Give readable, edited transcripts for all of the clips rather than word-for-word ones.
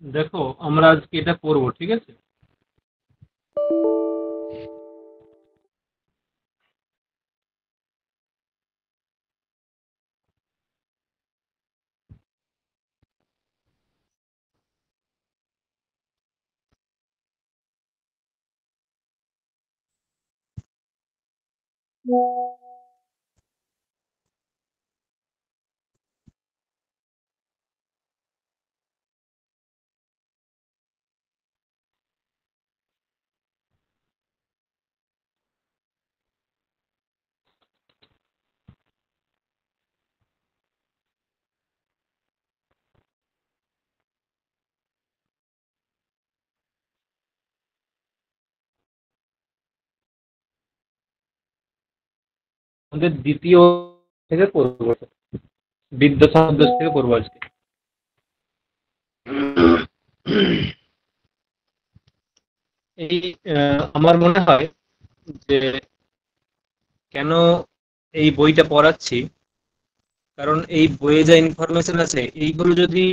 দেখো, আমরা আজকে এটা করবো, ঠিক আছে? আমাদের দ্বিতীয় থেকে করবো, বিদ্যা সামঞ্জস্য থেকে করবো আজকে। এই আমার মনে হয় যে কেন এই বইটা পড়াচ্ছি, কারণ এই বইয়ে যা ইনফরমেশন আছে এইগুলো যদি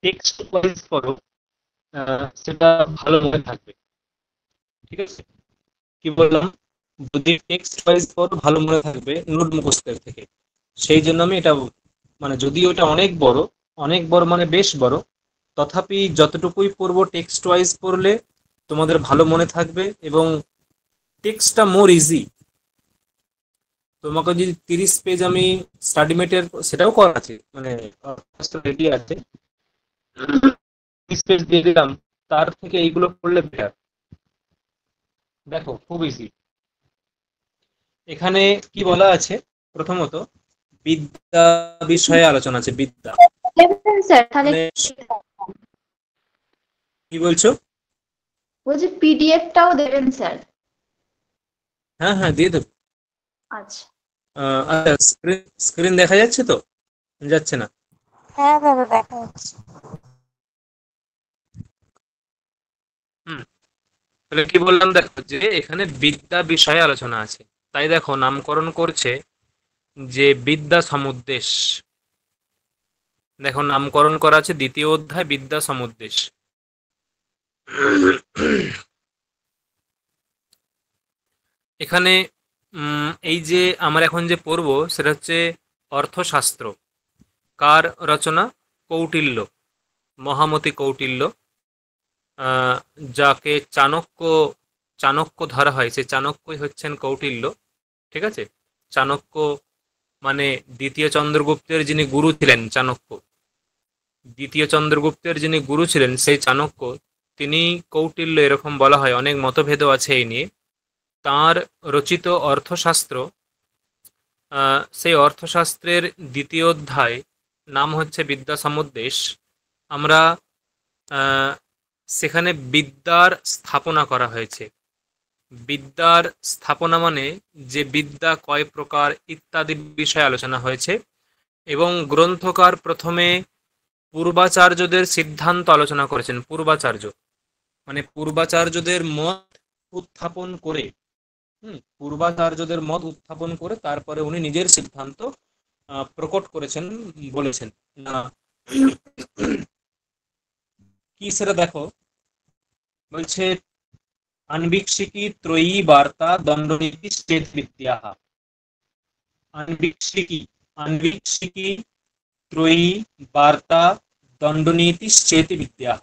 টেক্সট ওয়াইজ পড়ো, সেটা ভালো মনে থাকবে। ঠিক আছে? কি বললাম? যদি টেক্সট ওয়াইজ পড়ো ভালো মনে থাকবে নোট মুখস্থের থেকে। সেই জন্য আমি এটা, মানে যদিও এটা অনেক বড় মানে বেশ বড়, তথাপি যতটুকুই পড়বো টেক্সট ওয়াইজ পড়লে তোমাদের ভালো মনে থাকবে, এবং টেক্সটটা মোর ইজি। তোমাকে যদি 30 পেজ আমি স্টাডি মেটের, সেটাও করা আছে, মানে রেডি আছে, 30 পেজ দিয়ে দিলাম, তার থেকে এইগুলো পড়লে বেটার। দেখো, খুব ইজি। এখানে কি বলা আছে? প্রথমত বিদ্যা বিষয়ে আলোচনা আছে, বিদ্যা দেবেন স্যার তাহলে? মানে কি বলছো? বলছি পিডিএফটাও দেবেন স্যার? হ্যাঁ হ্যাঁ, দিয়ে দেবো। আচ্ছা। আচ্ছা, স্ক্রিন দেখা যাচ্ছে তো? যাচ্ছে না? হ্যাঁ দাদা দেখা যাচ্ছে। হুম। তাহলে কি বললাম, দেখো যে এখানে বিদ্যা বিষয়ে আলোচনা আছে, তাই দেখো নামকরণ করছে যে বিদ্যা সমুদ্দেশ। দেখো নামকরণ করা আছে দ্বিতীয় অধ্যায় বিদ্যা সমুদ্দেশ। এখানে এই যে আমরা এখন যে পড়বো সেটা হচ্ছে অর্থশাস্ত্র। কার রচনা? কৌটিল্য, মহামতি কৌটিল্য। আহ, যাকে চাণক্য চাণক্য ধরা হয়, সে চাণক্যই হচ্ছেন কৌটিল্য। ঠিক আছে? চাণক্য মানে দ্বিতীয় চন্দ্রগুপ্তের যিনি গুরু ছিলেন, চাণক্য দ্বিতীয় চন্দ্রগুপ্তের যিনি গুরু ছিলেন সেই চাণক্য, তিনি কৌটিল্য, এরকম বলা হয়। অনেক মতভেদও আছে এই নিয়ে। তাঁর রচিত অর্থশাস্ত্র, সেই অর্থশাস্ত্রের দ্বিতীয় অধ্যায় নাম হচ্ছে বিদ্যা সমুদ্দেশ। আমরা আহ, সেখানে বিদ্যার স্থাপনা করা হয়েছে। বিদ্যার স্থাপনা মানে যে বিদ্যা কয় প্রকার ইত্যাদি বিষয়ে আলোচনা হয়েছে, এবং গ্রন্থকার প্রথমে পূর্বাচার্যদের সিদ্ধান্ত আলোচনা করেছেন। পূর্বাচার্য মানে পূর্বাচার্যদের মত উত্থাপন করে, পূর্বাচার্যদের মত উত্থাপন করে তারপরে উনি নিজের সিদ্ধান্ত প্রকট করেছেন, বলেছেন না। কি সেটা দেখো, বলছে আনবীক্ষিকী ত্রয়ী বার্তা দণ্ডনীতি চেত বিদ্যাহ। আনবীক্ষিকী আনবীক্ষিকী ত্রয়ী বার্তা দণ্ডনীতি চেত বিদ্যাহ,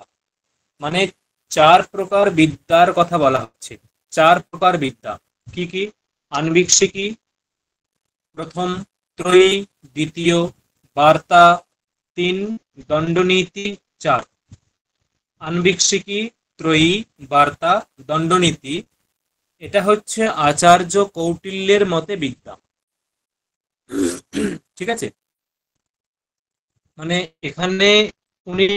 মানে 4 প্রকার বিদ্যার কথা বলা হচ্ছে। 4 প্রকার বিদ্যা কি কি? আনবীক্ষিকী প্রথম, ত্রয়ী দ্বিতীয়, বার্তা 3, দণ্ডনীতি 4। আনবীক্ষিকী, ত্রয়ী, বার্তা, দণ্ডনীতি, এটা হচ্ছে আচার্য কৌটিল্যের মতে বিদ্যা। ঠিক আছে? মানে এখানে উনি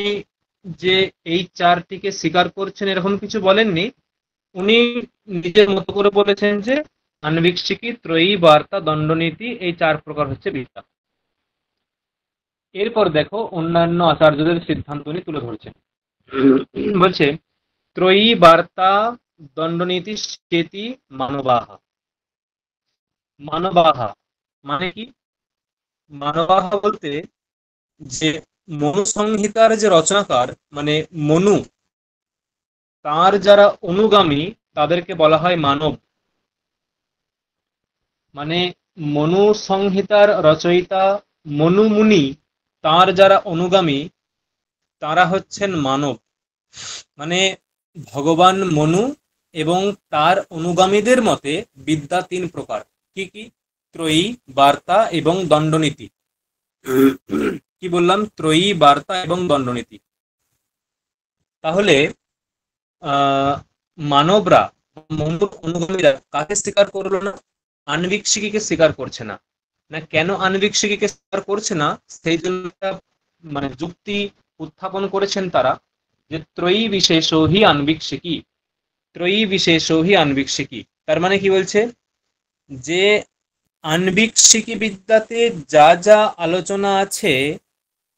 যে এই 4টিকে স্বীকার করছেন এরকম কিছু বলেননি, উনি নিজের মতো করে বলেছেন যে আনবীক্ষিকী, ত্রয়ী, বার্তা, দণ্ডনীতি, এই 4 প্রকার হচ্ছে বিদ্যা। এরপর দেখো অন্যান্য আচার্যদের সিদ্ধান্ত উনি তুলে ধরছেন। বলছে ত্রয়ী বার্তা দণ্ডনীতি চেতি মানবাহা। মানবাহা মানে কি? মানবাহা বলতে যে মনু সংহিতার যে রচনাকার মানে মনু, তার যারা অনুগামী তাদেরকে বলা হয় মানব। মানে মনু সংহিতার রচয়িতা মনু মুনি, তার যারা অনুগামী তারা হচ্ছেন মানব। মানে ভগবান মনু এবং তার অনুগামীদের মতে বিদ্যা তিন প্রকার। কি কি? ত্রয়ী, বার্তা এবং দণ্ডনীতি। কি বললাম? ত্রয়ী, বার্তা এবং দণ্ডনীতি। তাহলে আহ মানবরা, মনুর অনুগামীরা কাকে স্বীকার করলো না? আনবিক্ষিকীকে স্বীকার করছে না। না কেন আনবিক্ষিকীকে স্বীকার করছে না? সেই জন্য একটা মানে যুক্তি উত্থাপন করেছেন তারা, যে ত্রয়ী বিশেষো হি আনবিক্ষিকী, ত্রয়ী বিশেষো হি আনবিক্ষিকী। তার মানে কি বলছে? যে আনবিক্ষিকী বিদ্যাতে যা যা আলোচনা আছে,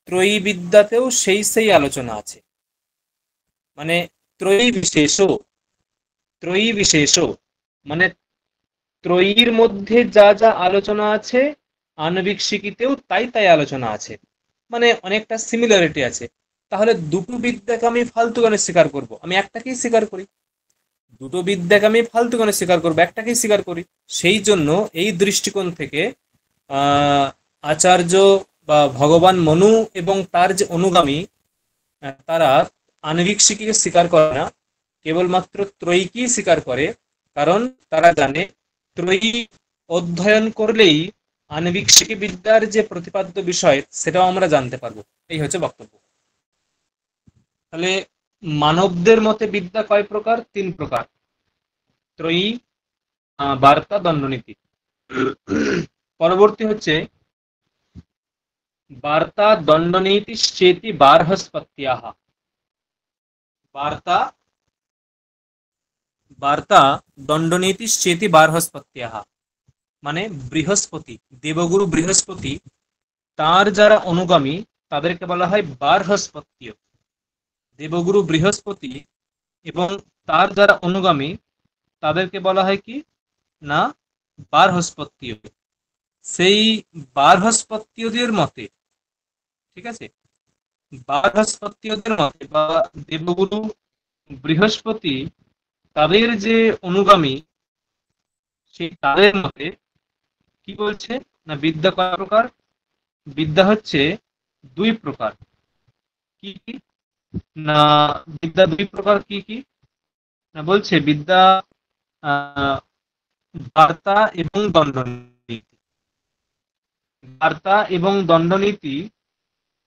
ত্রয়ী বিদ্যাতেও সেই সেই আলোচনা আছে। মানে ত্রয়ী বিশেষ, ত্রয়ী বিশেষ মানে ত্রয়ীর মধ্যে যা যা আলোচনা আছে, আনবিক্ষিকীতেও তাই তাই আলোচনা আছে। মানে অনেকটা সিমিলারিটি আছে। তাহলে দুটো বিদ্যাকে আমি ফালতু কেন স্বীকার করব? আমি একটাকেই স্বীকার করি। দুটো বিদ্যাকে আমি ফালতু কেন স্বীকার করবো? একটাকেই স্বীকার করি। সেই জন্য এই দৃষ্টিকোণ থেকে আচার্য বা ভগবান মনু এবং তার যে অনুগামী, তারা আনবিক্ষিকীকে স্বীকার করে না, কেবলমাত্র ত্রয়ীকেই স্বীকার করে। কারণ তারা জানে ত্রয়ী অধ্যয়ন করলেই আনবিক্ষিকী বিদ্যার যে প্রতিপাদ্য বিষয় সেটাও আমরা জানতে পারবো। এই হচ্ছে বক্তব্য। তাহলে মানবদের মতে বিদ্যা কয় প্রকার? তিন প্রকার: ত্রয়ী, বার্তা, দণ্ডনীতি। পরবর্তী হচ্ছে বার্তা দণ্ডনীতি চেতি বার্হস্পত্যাহ। বার্তা, বার্তা দণ্ডনীতি চেতি বার্হস্পত্যাহ মানে বৃহস্পতি, দেবগুরু বৃহস্পতি, তার যারা অনুগামী তাদেরকে বলা হয় বার্হস্পত্য। দেবগুরু বৃহস্পতি এবং তার যারা অনুগামী তাদেরকে বলা হয় কি না? বার্হস্পত্য। সেই বার্হস্পত্যদের মতে, ঠিক আছে, বার্হস্পত্যদের মতে বা দেবগুরু বৃহস্পতি তাদের যে অনুগামী, সেই তাদের মতে কি বলছে না বিদ্যা কয় প্রকার? বিদ্যা হচ্ছে দুই প্রকার। কি কি? না বিদ্যা দুই প্রকার। কি কি? না বলছে বিদ্যা আহ বার্তা এবং দণ্ডনীতি। বার্তা এবং দণ্ডনীতি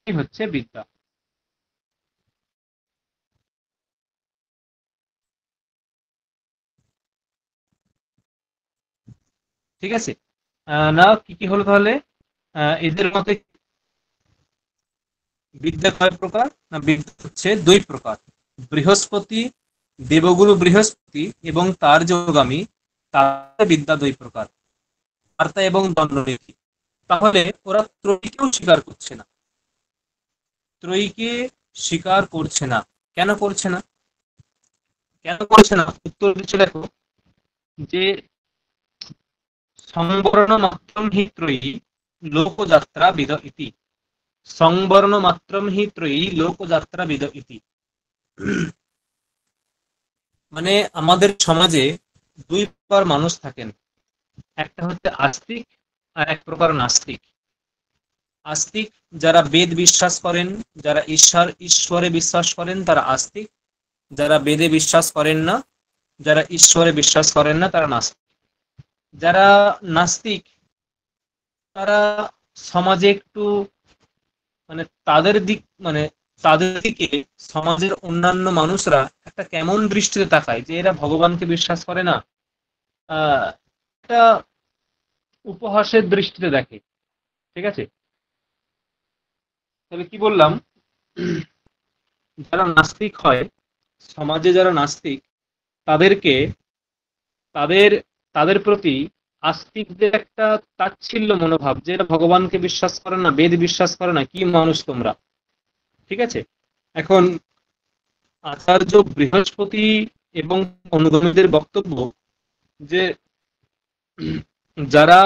হচ্ছে বিদ্যা। ঠিক আছে? না কি কি হলো তাহলে? এদের মতে বিদ্যা কয় প্রকার? না বিদ্যা হচ্ছে দুই প্রকার। বৃহস্পতি, দেবগুরু বৃহস্পতি এবং তার যে অনুগামী, তার বিদ্যা দুই প্রকার: বার্তা এবং দণ্ডনীতি। তাহলে ওরা ত্রয়ীকেও স্বীকার করছে না। ত্রয়ীকে স্বীকার করছে না। কেন করছে না? কেন করছে না? উত্তর দিচ্ছে দেখো, যে সংবর্ণ মাত্রম হি ত্রয়ী লোকযাত্রা বিদ ইতি। সংবর্ণ মাত্রম হি ত্রয়ী লোকযাত্রা বিদ ইতি। মানে আমাদের সমাজে দুই প্রকার মানুষ থাকেন। একটা হচ্ছে আস্তিক আর এক প্রকার নাস্তিক। আস্তিক যারা বেদ বিশ্বাস করেন, যারা ঈশ্বরে বিশ্বাস করেন তারা আস্তিক। যারা বেদে বিশ্বাস করেন না, যারা ঈশ্বরে বিশ্বাস করেন না তারা নাস্তিক। যারা নাস্তিক তারা সমাজে একটু মানে তাদের দিকে সমাজের অন্যান্য মানুষরা একটা কেমন দৃষ্টিতে তাকায়, যে এরা ভগবানকে বিশ্বাস করে না, একটা উপহাসের দৃষ্টিতে দেখে। ঠিক আছে? তাহলে কি বললাম, যারা নাস্তিক হয়, সমাজে যারা নাস্তিক, তাদেরকে তাদের তাদের প্রতি আস্তিকদের একটা তাচ্ছিল্য মনোভাব, যে এরা ভগবানকে বিশ্বাস করে না, বেদ বিশ্বাস করে না, কি মানুষ তোমরা। ঠিক আছে? এখন আচার্য বৃহস্পতি এবং অনুগামীদের বক্তব্য, যে যারা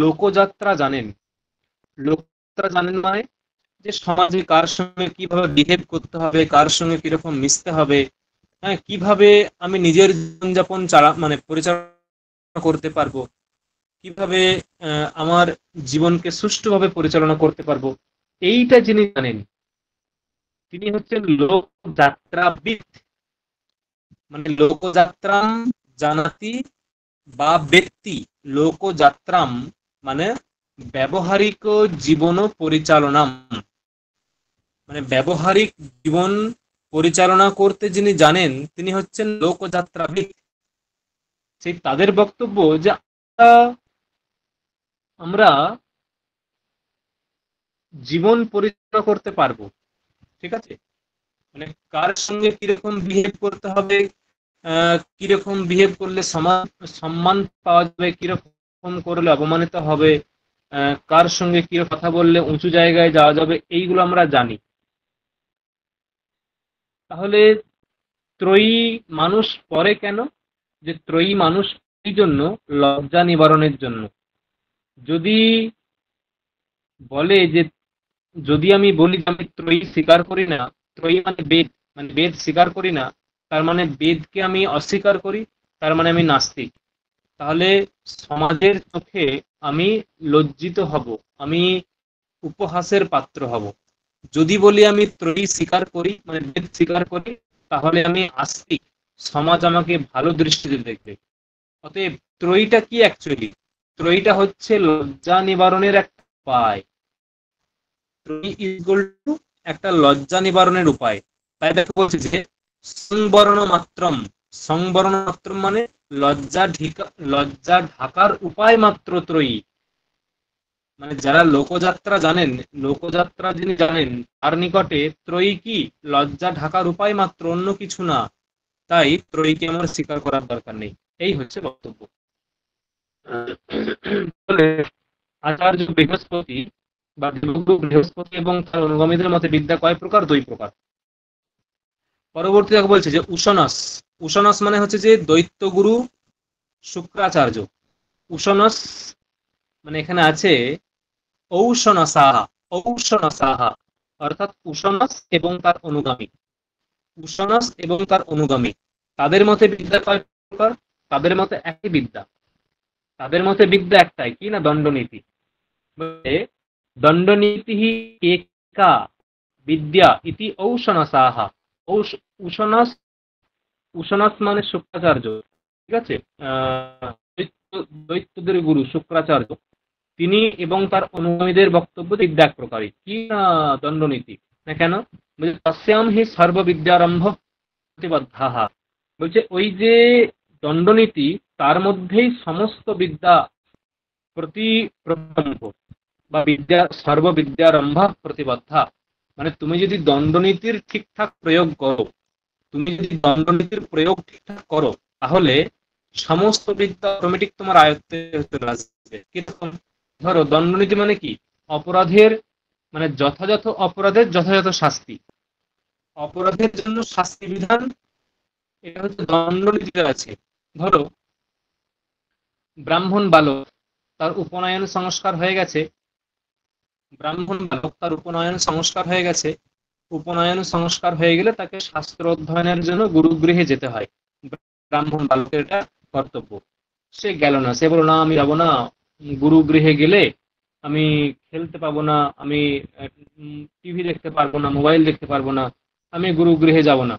লোকযাত্রা জানেন, লোকযাত্রা জানেন মানে যে সমাজে কার সঙ্গে কিভাবে বিহেভ করতে হবে, কার সঙ্গে কিরকম মিশতে হবে, হ্যাঁ, কিভাবে আমি নিজের জীবনযাপন পরিচালনা করতে পারবো, কিভাবে আমার জীবনকে সুষ্ঠুভাবে পরিচালনা করতে পারবো, এইটা যিনি জানেন তিনি হচ্ছেন লোকযাত্রাবিদ। মানে লোকযাত্রাম জানাতি বা ব্যক্তি, লোকযাত্রাম মানে ব্যবহারিক জীবন পরিচালনাম, মানে ব্যবহারিক জীবন পরিচালনা করতে যিনি জানেন তিনি হচ্ছেন লোকযাত্রাবিদ। সেই তাদের বক্তব্য যে আমরা জীবন পরিচালনা করতে পারবো, ঠিক আছে, মানে কার সঙ্গে কিরকম বিহেভ করতে হবে, কিরকম বিহেভ করলে সম্মান পাওয়া যাবে, কিরকম করলে অপমানিত হবে, কার সঙ্গে কিরকম কথা বললে উঁচু জায়গায় যাওয়া যাবে, এইগুলো আমরা জানি। তাহলে ত্রয়ী মানুষ পড়ে কেন? যে ত্রয়ী মানুষ এই জন্য, লজ্জা নিবারণের জন্য। যদি বলে যে, যদি আমি বলি যে আমি ত্রয়ী স্বীকার করি না, ত্রয়ী মানে বেদ, মানে বেদ স্বীকার করি না, তার মানে বেদকে আমি অস্বীকার করি, তার মানে আমি নাস্তিক। তাহলে সমাজের চোখে আমি লজ্জিত হব, আমি উপহাসের পাত্র হব। যদি বলি আমি ত্রয়ী স্বীকার করি, মানে বেদ স্বীকার করি, তাহলে আমি আস্তিক, সমাজ আমাকে ভালো দৃষ্টিতে দেখবে। অতএব ত্রয়ীটা কি অ্যাকচুয়ালি? ত্রয়ীটা হচ্ছে লজ্জা নিবারণের একটা উপায়। ত্রয়ী ইকুয়াল টু একটা লজ্জা নিবারণের উপায়। তাই দেখো বলছি যে সংবরণ মাত্রম, সংবরণ মাত্রম মানে লজ্জা ঢাকার উপায় মাত্র ত্রয়ী। মানে যারা লোকযাত্রা জানেন, লোকযাত্রা যিনি জানেন, তার নিকটে ত্রয়ী কি? লজ্জা ঢাকার উপায় মাত্র, অন্য কিছু না। তাই ত্রয়ীকে আমার স্বীকার করার দরকার নেই। এই হচ্ছে বক্তব্য। বলে আচার্য বৃহস্পতি বা দেবগুরু বৃহস্পতি এবং তার অনুগামীদের মতে বিদ্যা কয় প্রকার? 2 প্রকার। পরবর্তীতে বলছে যে উশনস, উশনস মানে হচ্ছে যে দৈত্যগুরু শুক্রাচার্য। উশনস মানে এখানে আছে ঔশনসাহা, ঔশনসাহা অর্থাৎ উশনস এবং তার অনুগামী, উশনস এবং তার অনুগামী। তাদের মতে বিদ্যা কয় প্রকার? তাদের মতে একই বিদ্যা, তাদের মতে বিদ্যা একটাই, কি না? দণ্ডনীতি। দণ্ডনীতি একা বিদ্যা ইতি ঔশনসাহা। উশনস, উশনস মানে শুক্রাচার্য, ঠিক আছে, দৈত্যদের গুরু শুক্রাচার্য, তিনি এবং তার অনুগামীদের বক্তব্য বিদ্যা এক প্রকারই, কি না? দণ্ডনীতি। না কেন? তস্যাম হি সর্ববিদ্যারম্ভ প্রতিবদ্ধাহা। বলছে ওই যে দণ্ডনীতি, তার মধ্যেই সমস্ত বিদ্যা প্রতিরম্ভ বা বিদ্যা সর্ববিদ্যারম্ভ প্রতিবদ্ধা। মানে তুমি যদি দণ্ডনীতির ঠিকঠাক প্রয়োগ করো, তুমি যদি দণ্ডনীতির প্রয়োগ ঠিকঠাক করো, তাহলে সমস্ত বিদ্যা অটোমেটিক তোমার আয়ত্তে চলে আসবে। কিরকম? ধরো দণ্ডনীতি মানে কি? অপরাধের, মানে যথাযথ অপরাধের যথাযথ শাস্তি, অপরাধের জন্য শাস্তি বিধান, এটা হচ্ছে দণ্ডনীতিতে আছে। ধরো ব্রাহ্মণ বালক, তার উপনয়ন সংস্কার হয়ে গেছে, ব্রাহ্মণ বালক তার উপনয়ন সংস্কার হয়ে গেছে, উপনয়ন সংস্কার হয়ে গেলে তাকে শাস্ত্র অধ্যয়নের জন্য গুরুগৃহে যেতে হয়। ব্রাহ্মণ বালকের এটা কর্তব্য। সে গেল না, সে বলল না আমি যাবো না, গুরুগৃহে গেলে আমি খেলতে পাবো না, আমি টিভি দেখতে পারবো না, মোবাইল দেখতে পারবো না, আমি গুরুগৃহে যাব না।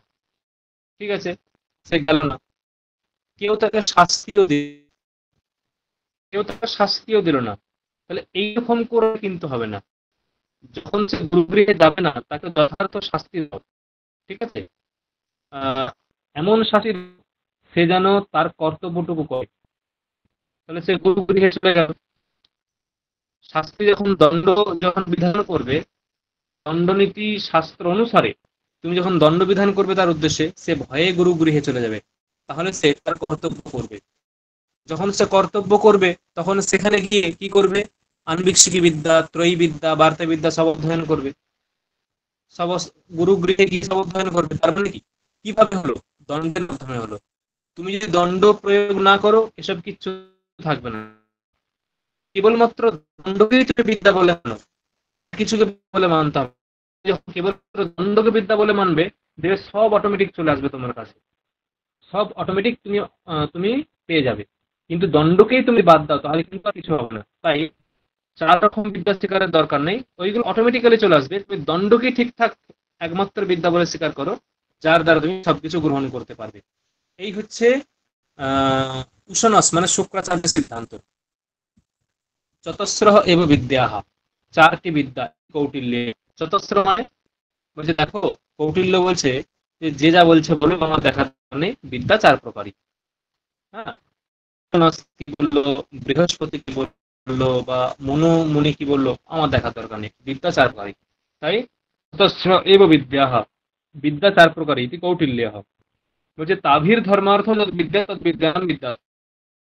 ঠিক আছে, সে গেল না। কেউ তাকে শাস্তিও কেউ তাকে শাস্তিও দিল না। তাহলে এইরকম করে কিন্তু হবে না। যখন সে গুরুগৃহে যাবে না, তাকে যথার্থ শাস্তি দাও, ঠিক আছে, এমন শাস্তি সে যেন তার কর্তব্যটুকু করে। তাহলে সে গুরুগৃহে চলে গেল। শাস্তি যখন যখন বিধান করবে, দণ্ডনীতি শাস্ত্র অনুসারে তুমি যখন দণ্ড বিধান করবে তার উদ্দেশ্যে, সে ভয়ে গুরুগৃহে চলে যাবে। তাহলে সে তার কর্তব্য করবে। যখন সে কর্তব্য করবে, তখন সেখানে গিয়ে কি করবে? আনবিক্ষিকী বিদ্যা, ত্রয়ী বিদ্যা, বার্তা বিদ্যা সব অধ্যয়ন করবে। সব গুরুগৃহে গিয়ে সব অধ্যয়ন করবে। তার মানে কি? কিভাবে হলো? দণ্ডের মাধ্যমে হলো। তুমি যদি দণ্ড প্রয়োগ না করো, এসব কিচ্ছু থাকবে না। কেবলমাত্র দণ্ডকেই তুমি বিদ্যা বলে মানো, কিছুকে বলে মানতে হবে। যখন কেবল দ্বন্দ্বকে বিদ্যা বলে মানবে, দেখবে সব অটোমেটিক চলে আসবে তোমার কাছে, সব অটোমেটিক তুমি পেয়ে যাবে। কিন্তু দণ্ডকেই তুমি বাদ দাও, তাহলে কিন্তু আর কিছু হবে না। তাই 4 রকম বিদ্যা স্বীকারের দরকার নেই, ওইগুলো অটোমেটিক্যালি চলে আসবে। তুমি দণ্ডকেই ঠিকঠাক একমাত্র বিদ্যা বলে স্বীকার করো, যার দ্বারা তুমি সবকিছু গ্রহণ করতে পারবে। এই হচ্ছে কুশনস মানে শুক্রাচার্যের সিদ্ধান্ত। চতস্র এব বিদ্যাহ, 4টি বিদ্যা কৌটিল্যে। চতস্র মানে বলছে দেখো, কৌটিল্য বলছে যে যা বলছে বলে আমার দেখার নেই, বিদ্যা 4 প্রকারই। হ্যাঁ, কি বললো, বৃহস্পতি কি বললো, বা মনু মুনি কি বললো, আমার দেখার দরকার নেই, বিদ্যা 4 প্রকারই। তাই চতস্র এব বিদ্যাহ, বিদ্যা 4 প্রকারই ইতি কৌটিল্যः। বলছে তাভির ধর্মার্থ যদ বিদ্যা তদ বিজ্ঞান বিদ্যা।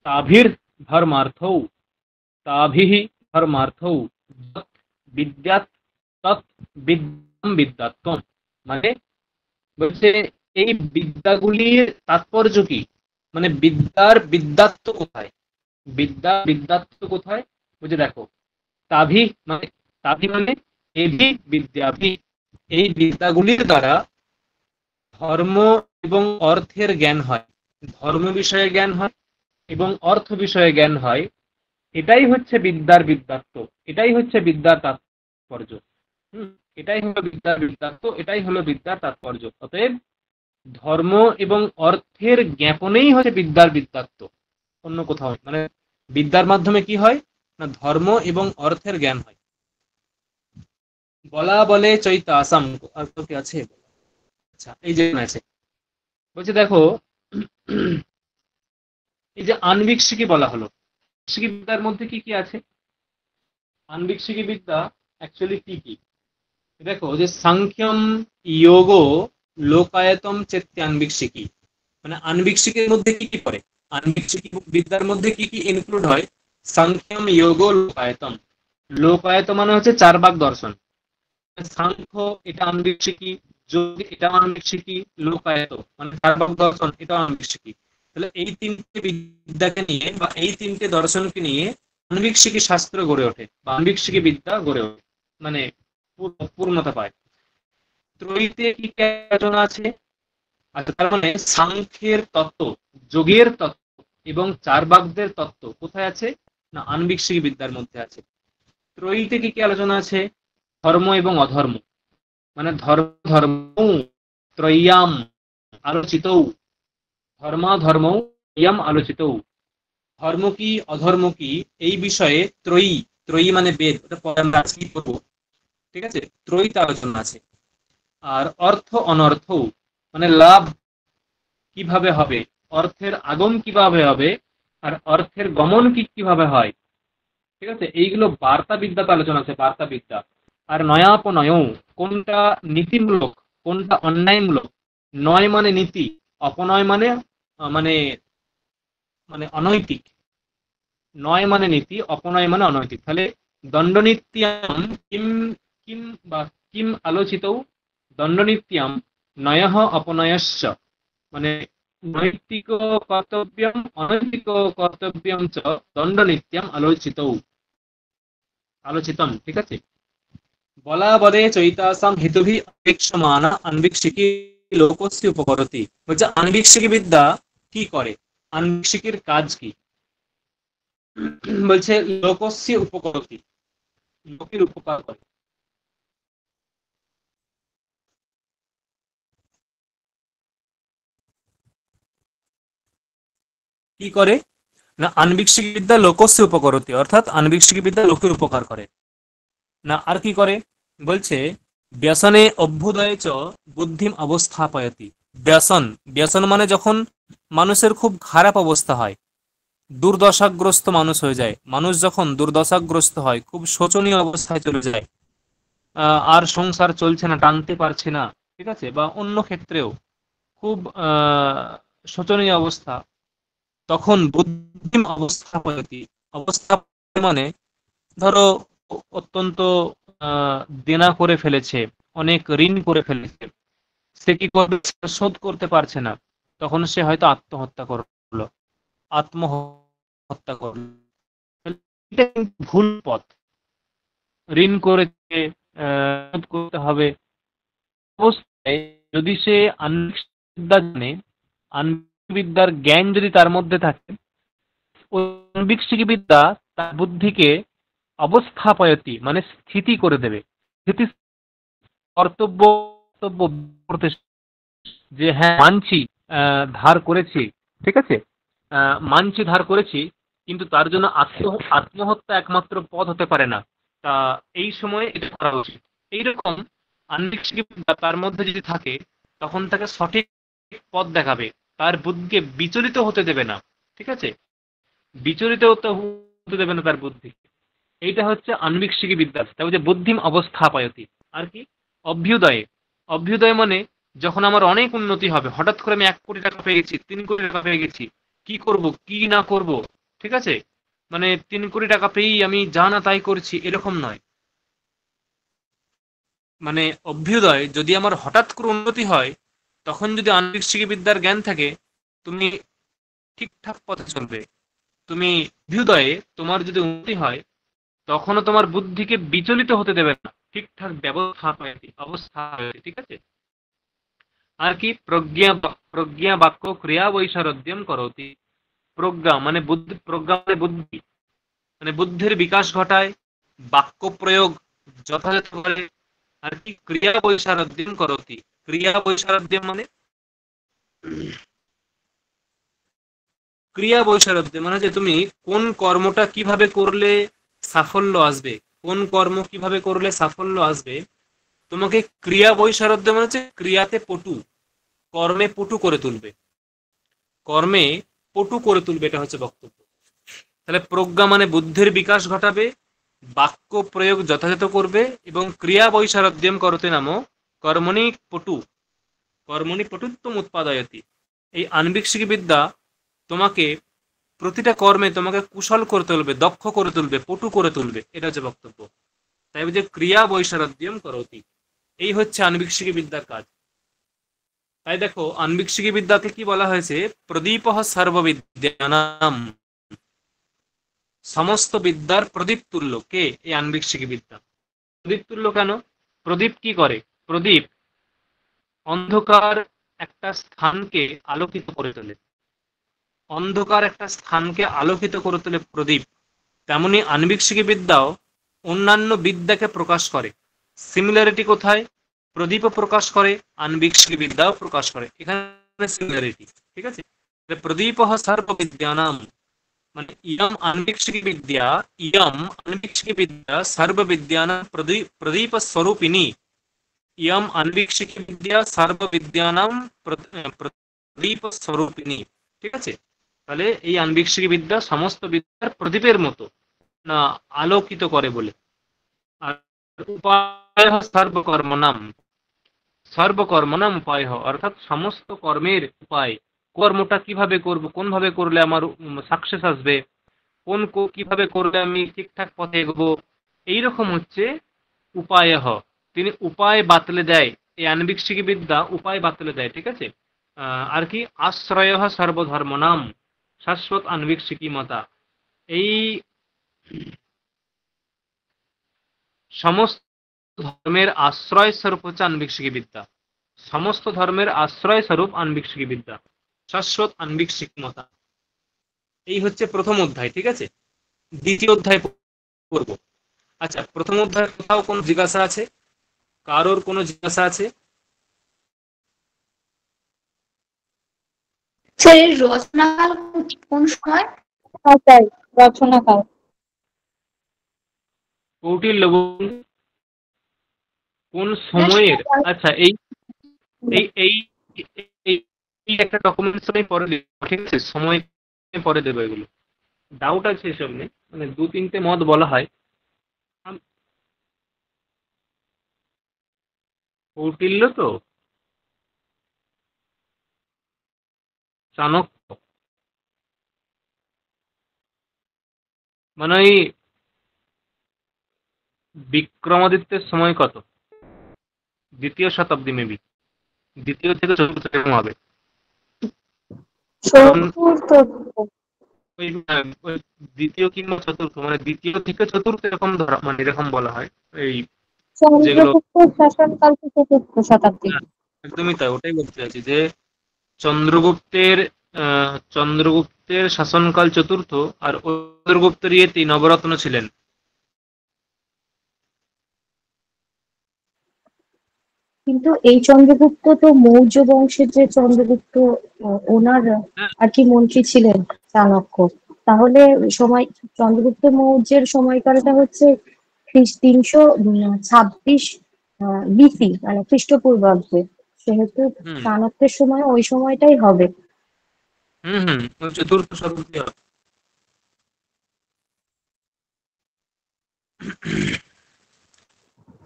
তাভির ধর্মার্থৌ, তাভিঃ ধর্মার্থৌ যৎ বিদ্যাৎ তৎ বিদ্যাম বিদ্যাত্বম। মানে বলছে এই বিদ্যাগুলির তাৎপর্য কি, মানে বিদ্যার বিদ্যাত্ব কোথায়, বিদ্যা বিদ্যাত্ব কোথায়। বুঝে দেখো, তাভি মানে, তাভি মানে এভি বিদ্যাভি, এই বিদ্যাগুলির দ্বারা ধর্ম এবং অর্থের জ্ঞান হয়, ধর্ম বিষয়ে জ্ঞান হয় এবং অর্থ বিষয়ে জ্ঞান হয়। এটাই হচ্ছে বিদ্যার বিদ্যাত্ব, এটাই হচ্ছে বিদ্যার তাৎপর্য। হুম, এটাই হলো বিদ্যার বিদ্যাত্ব, এটাই হলো বিদ্যার তাৎপর্য। অতএব ধর্ম এবং অর্থের জ্ঞাপনেই হচ্ছে বিদ্যার বিদ্যাত্ব, অন্য কোথাও নয়। মানে বিদ্যার মাধ্যমে কি হয় না, ধর্ম এবং অর্থের জ্ঞান হয়। বলা বলে চৈতা আসাম, আর তো কি আছে? আচ্ছা, এই যে আছে, বলছে দেখো, এই যে আনবিকশিকি বলা হলো, আনবিকশিকি বিদ্যার মধ্যে কি কি আছে, আনবিকশিকি বিদ্যা অ্যাকচুয়ালি কি কি। দেখো যে সাংখ্যম যোগ লোকায়তম চেত্যানবিকশিকি, মানে আনবিকশিকের মধ্যে কি কি পড়ে, আনবিকশিকি বিদ্যার মধ্যে কি কি ইনক্লুড হয়। সাংখ্যম যোগ লোকায়তম, লোকায়ত মানে হচ্ছে 4 ভাগ দর্শন। সাংখ্য এটা আনবিকশিকি, যোগ এটা আনবিকশিকি, লোকায়ত মানে 4 ভাগ দর্শন, এটা আনবিকশিকি। তাহলে এই 3টে বিদ্যাকে নিয়ে বা এই 3টে দর্শনকে নিয়ে আনবিকশিকি শাস্ত্র গড়ে ওঠে বা আনবিকশিকি বিদ্যা গড়ে ওঠে, মানে পূর্ণতা পায়। ত্রয়ীতে কি কি আলোচনা আছে? আচ্ছা, তার মানে সাংখ্যের তত্ত্ব, যোগের তত্ত্ব এবং 4 ভাগদের তত্ত্ব কোথায় আছে না, আনবিকশিকি বিদ্যার মধ্যে আছে। ত্রয়ীতে কি কি আলোচনা আছে? ধর্ম এবং অধর্ম, মানে ধর্ম ধর্ম ত্রয়্যাম আলোচিত, ধর্মাধর্ম ত্রয়্যাম আলোচিত, ধর্ম কি অধর্ম কি এই বিষয়ে ত্রয়ী, ত্রয়ী মানে বেদ, ওটা পরে আমরা আজকে পড়বো। ঠিক আছে, ত্রয়ীতে আলোচনা আছে। আর অর্থ অনর্থ মানে লাভ কিভাবে হবে, অর্থের আগম কিভাবে হবে, আর অর্থের গমন কিভাবে হয়। ঠিক আছে, এইগুলো বার্তা বিদ্যাতে আলোচনা আছে, বার্তা বিদ্যা। আর নয়াপনয়, কোনটা নীতিমূলক কোনটা অন্যায়মূলক। নয় মানে নীতি, অপনয় মানে মানে মানে অনৈতিক। নয় মানে নীতি, অপনয় মানে অনৈতিক। তাহলে দণ্ডনীত্যাম কিম কিম বা কিম আলোচিত, দণ্ডনীত্যাম নয়ঃ অপনয়শ্চ, মানে নৈতিক কর্তব্যম অনৈতিক কর্তব্যম চ দণ্ডনীত্যম আলোচিতম। ঠিক আছে, বলা বলে চৈতাসাম হেতুভি অপেক্ষমানা আনবিকশিকি লোকস্য উপকরতি। বলছে আনবিকশিকি বিদ্যা কি করে, আনবিকশিকির কাজ কি। বলছে লোকস্য উপকরতি, লোকের উপকার করে। কি করে না, আনবিকশিকি বিদ্যা লোকস্য উপকরতি, অর্থাৎ আনবিকশিকি বিদ্যা লোকের উপকার করে। না আর কি করে, বলছে ব্যসনে অভ্যুদয়ে চ বুদ্ধিম অবস্থাপয়তি। ব্যসন, ব্যসন মানে যখন মানুষের খুব খারাপ অবস্থা হয়, দুর্দশাগ্রস্ত মানুষ হয়ে যায়, মানুষ যখন দুর্দশাগ্রস্ত হয়, খুব শোচনীয় অবস্থায় চলে যায়, আর সংসার চলছে না, টানতে পারছে না, ঠিক আছে, বা অন্য ক্ষেত্রেও খুব শোচনীয় অবস্থা, তখন বুদ্ধিম অবস্থাপয়তি, অবস্থা মানে ধরো অত্যন্ত আহ, দেনা করে ফেলেছে, অনেক ঋণ করে ফেলেছে, সে কি করবে, শোধ করতে পারছে না, তখন সে হয়তো আত্মহত্যা করলো, আত্মহত্যা করলো। এটা কিন্তু ভুল পথ। ঋণ করেছে, করতে হবে। অবস্থায় যদি সে আন্বিক বিদ্যা জানে, আন্বিক বিদ্যার জ্ঞান যদি তার মধ্যে থাকে, ওই আন্বিক বিদ্যা তার বুদ্ধিকে অবস্থাপয়তি মানে স্থিতি করে দেবে। স্থিতি কর্তব্য কর্তব্য করতে, যে হ্যাঁ মানছি, ধার করেছি, ঠিক আছে, মানছি ধার করেছি, কিন্তু তার জন্য আত্মহত্যা একমাত্র পথ হতে পারে না। তা এই সময় এটা করা উচিত। এইরকম আন্বিক বিদ্যা তার মধ্যে যদি থাকে, তখন তাকে সঠিক পথ দেখাবে, তার বুদ্ধিকে বিচলিত হতে দেবে না, ঠিক আছে, বিচলিত হতে দেবে না তার বুদ্ধি। এইটা হচ্ছে আন্বিক বিদ্যা। তাই যে বুদ্ধিম অবস্থাপয়তি। আর কি অভ্যুদয়ে, অভ্যুদয় মানে যখন আমার অনেক উন্নতি হবে, হঠাৎ করে আমি 1 কোটি টাকা পেয়ে গেছি, 3 কোটি টাকা পেয়ে গেছি, কি করব কি না করব, ঠিক আছে, মানে 3 কোটি টাকা পেয়েই আমি যা না তাই করছি, এরকম নয়। মানে অভ্যুদয় যদি আমার হঠাৎ করে উন্নতি হয়, তখন যদি আন্বিক বিদ্যার জ্ঞান থাকে, তুমি ঠিকঠাক পথে চলবে। তুমি অভ্যুদয়ে তোমার যদি উন্নতি হয়, তখনও তোমার বুদ্ধিকে বিচলিত হতে দেবে না, ঠিকঠাক অবস্থা, ঠিক আছে। আর কি প্রজ্ঞা বাক্য ক্রিয়া বৈশারদ্যম করতি। প্রজ্ঞা মানে বুদ্ধি, প্রজ্ঞা মানে বুদ্ধি, মানে বুদ্ধির বিকাশ ঘটায়, বাক্য প্রয়োগ যথাযথ করে। আর কি ক্রিয়া বৈশারদ্যম করতি। ক্রিয়া বৈশারদ্যম মানে ক্রিয়া বৈশারদ্যম মানে যে তুমি কোন কর্মটা কিভাবে করলে সাফল্য আসবে, কোন কর্ম কিভাবে করলে সাফল্য আসবে, তোমাকে ক্রিয়া বৈশারদ্য মানে হচ্ছে ক্রিয়াতে পটু, কর্মে পটু করে তুলবে, কর্মে পটু করে তুলবে, এটা হচ্ছে বক্তব্য। তাহলে প্রজ্ঞা মানে বুদ্ধির বিকাশ ঘটাবে, বাক্য প্রয়োগ যথাযথ করবে, এবং ক্রিয়া বৈশারদ্যম করতে নামো কর্মণি পটু, কর্মণি পটুত্তম উৎপাদয়তি। এই আন্বিক বিদ্যা তোমাকে প্রতিটা কর্মে তোমাকে কুশল করে তুলবে, দক্ষ করে তুলবে, পটু করে তুলবে, এটা হচ্ছে বক্তব্য। তাই যে ক্রিয়া বৈশারদ্যম করতি, এই হচ্ছে আন্বিক বিদ্যার কাজ। তাই দেখো আন্বিক বিদ্যাকে কি বলা হয়েছে, প্রদীপ সর্ববিদ্যানাম, সমস্ত বিদ্যার প্রদীপ তুল্য কে, এই আন্বিক বিদ্যা। প্রদীপ তুল্য কেন? প্রদীপ কি করে? প্রদীপ অন্ধকার একটা স্থানকে আলোকিত করে তোলে, অন্ধকার একটা স্থানকে আলোকিত করে তোলে প্রদীপ। তেমনি আন্বিক বিদ্যাও অন্যান্য বিদ্যাকে প্রকাশ করে। সিমিলারিটি কোথায়? প্রদীপও প্রকাশ করে, আন্বিক বিদ্যাও প্রকাশ করে, এখানে সিমিলারিটি, ঠিক আছে। প্রদীপ সর্ববিদ্যানাম মানে ইয়ম আন্বিক বিদ্যা, ইয়ম আন্বিক বিদ্যা সর্ববিদ্যানাম প্রদীপ স্বরূপিণী, ইয়ম আন্বিক বিদ্যা সর্ববিদ্যানাম প্রদীপ স্বরূপিণী, ঠিক আছে। তাহলে এই আন্বিক বিদ্যা সমস্ত বিদ্যার প্রদীপের মতো, না আলোকিত করে বলে। আর উপায় সর্বকর্মনাম, সর্বকর্মনাম উপায়, অর্থাৎ সমস্ত কর্মের উপায়, কর্মটা কিভাবে করব, কোন ভাবে করলে আমার সাকসেস আসবে, কিভাবে করলে আমি ঠিকঠাক পথে এগোবো, এইরকম হচ্ছে উপায়। তিনি উপায় বাতলে দেয়, এই আন্বিক বিদ্যা উপায় বাতলে দেয়, ঠিক আছে। আর কি আশ্রয় সর্বধর্মনাম, শাশ্বত আন্বিক মতা। এই সমস্ত ধর্মের আশ্রয় স্বরূপ হচ্ছে আন্বিক বিদ্যা, সমস্ত ধর্মের আশ্রয় স্বরূপ আন্বিক বিদ্যা, শাশ্বত আন্বিক মতা। এই হচ্ছে প্রথম অধ্যায়, ঠিক আছে। দ্বিতীয় অধ্যায় পড়ব। আচ্ছা, প্রথম অধ্যায় কোথাও কোনো জিজ্ঞাসা আছে? কারোর কোনো জিজ্ঞাসা আছে? স্যার রচনাকাল কোন সময়? তাই রচনাকাল কৌটিল্য কোন সময়ের? আচ্ছা, এই এই এই এই একটা ডকুমেন্টস আমি পরে দেবো, ঠিক আছে, সময় পরে দেবো। এগুলো ডাউট আছে এসব নিয়ে, মানে 2-3টে মত বলা হয়। কৌটিল্য তো চাণক্য, মানে ওই বিক্রমাদিত্যের সময় কত, 2য় শতাব্দী মেবি, 2য় থেকে 4র্থ এরকম হবে। চতুর্থ। ওই 2য় কিংবা 4র্থ, মানে 2য় থেকে 4র্থ এরকম ধরা, মানে এরকম বলা হয়। এই যেগুলো চন্দ্রগুপ্ত শাসনকাল থেকে 4th শতাব্দী। হ্যাঁ, একদমই তাই, ওটাই বলতে চাইছি যে চন্দ্রগুপ্তের চন্দ্রগুপ্তের শাসনকাল চতুর্থ, আর চন্দ্রগুপ্তের ইয়েতে নবরত্ন ছিলেন। কিন্তু এই চন্দ্রগুপ্ত তো মৌর্য বংশের যে চন্দ্রগুপ্ত, ওনার হ্যাঁ। আর কি মন্ত্রী ছিলেন চাণক্য। তাহলে সময় চন্দ্রগুপ্ত মৌর্যের সময়কালটা হচ্ছে 326 বিসি, মানে খ্রিস্টপূর্বাব্দে। সেহেতু হুম চাণক্যের সময় ওই সময়টাই হবে। হুম হুম ওই চতুর্থ শতাব্দী হবে।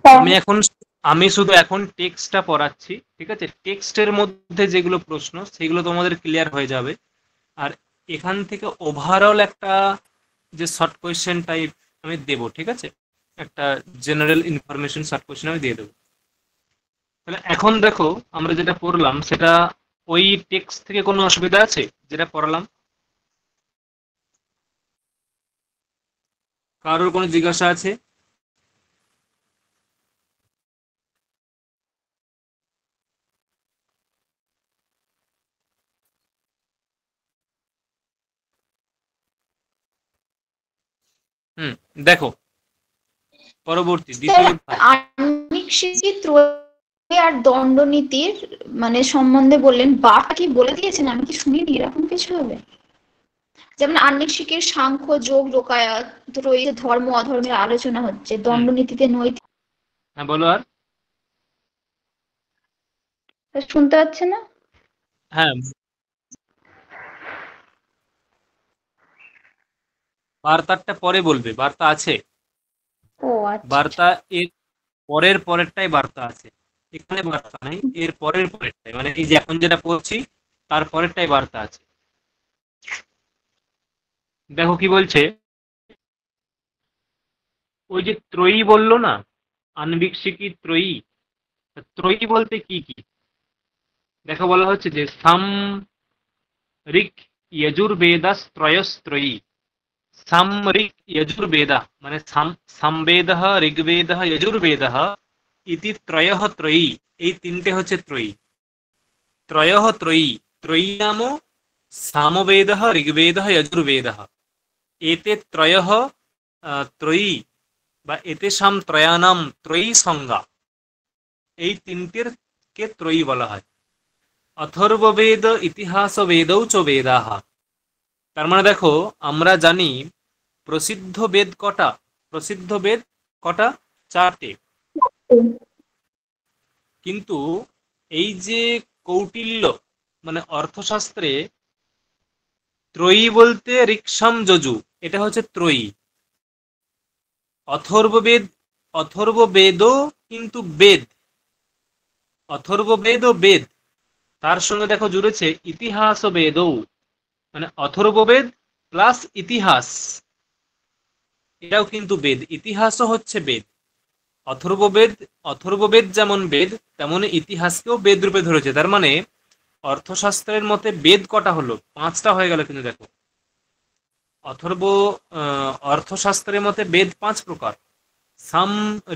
হ্যাঁ। আমি এখন আমি শুধু এখন টেক্সটটা পড়াচ্ছি, ঠিক আছে? টেক্সটের মধ্যে যেগুলো প্রশ্ন সেগুলো তোমাদের ক্লিয়ার হয়ে যাবে। আর এখান থেকে ওভারঅল একটা যে শর্ট কোয়েশ্চেন টাইপ আমি দেবো, ঠিক আছে? একটা জেনারেল ইনফরমেশন শর্ট কোয়েশ্চেন আমি দিয়ে দেবো। তাহলে এখন দেখো, আমরা যেটা পড়লাম সেটা ওই টেক্সট থেকে কোনো অসুবিধা আছে যেটা পড়ালাম? কারোর কোনো জিজ্ঞাসা আছে? হুম, দেখো পরবর্তী স্যার, দ্বিতীয় অধ্যায়। আণবিক শিক্ষা ত্রয়ী আর দণ্ডনীতির মানে সম্বন্ধে বললেন, বারটা কি বলে দিয়েছেন? আমি কি শুনিনি এরকম কিছু হবে? যেমন আহ্নিক শিক্ষার সাংখ্য, যোগ, লোকায়ত, ত্রয়ীতে ধর্ম অধর্মের আলোচনা হচ্ছে, হুম, দণ্ডনীতিতে নৈতিক। হ্যাঁ বলো। আর শুনতে পাচ্ছে না? হ্যাঁ, বার্তাটা পরে বলবে, বার্তা আছে। ও আচ্ছা। বার্তা এর পরের পরেরটাই বার্তা আছে, এখানে বার্তা নাই, এর পরের পরেরটাই, মানে এই যে এখন যেটা পড়ছি তার পরেরটাই বার্তা আছে। দেখো কি বলছে, ওই যে ত্রয়ী বললো না, আনবিক্ষিকী ত্রয়ী, ত্রয়ী বলতে কি কি? দেখো বলা হচ্ছে যে সাম ঋক यजुर्वेदस्त्रयस्त्रयी। সাম ঋক यजुर्वेद মানে সামবেদः ঋগ্বেদः यजुर्वेदः ইতি ত্রয়ঃ ত্রয়ী। এই তিনটে হচ্ছে ত্রয়ী। ত্রয়ঃ ত্রয়ী, ত্রয়ী নাম সামবেদः ঋগ্বেদः यजुर्वेदः। এতে ত্রয়ঃ ত্রয়ী বা এতেষাম ত্রয়াণাম ত্রয়ী সংজ্ঞা। এই তিনটের কে ত্রয়ী বলা হয়। অথর্ববেদ ইতিহাস বেদৌ চ বেদাহ। তার মানে দেখো, আমরা জানি প্রসিদ্ধ বেদ কটা? প্রসিদ্ধ বেদ কটা? 4টে। কিন্তু এই যে কৌটিল্য মানে অর্থশাস্ত্রে ত্রয়ী বলতে ঋক্সাম যজু, এটা হচ্ছে ত্রয়ী। অথর্ববেদ, অথর্ববেদও কিন্তু বেদ, অথর্ববেদ ও বেদ। তার সঙ্গে দেখো জুড়েছে ইতিহাস ও বেদও, মানে অথর্ববেদ প্লাস ইতিহাস, এটাও কিন্তু বেদ, ইতিহাসও হচ্ছে বেদ। অথর্ববেদ, অথর্ববেদ যেমন বেদ, তেমনি ইতিহাসকেও বেদ রূপে ধরেছে। তার মানে অর্থশাস্ত্রের মতে বেদ কটা হলো? 5টা হয়ে গেল। কিন্তু দেখো, অথর্ব অর্থশাস্ত্রের মতে বেদ 5 প্রকার। সাম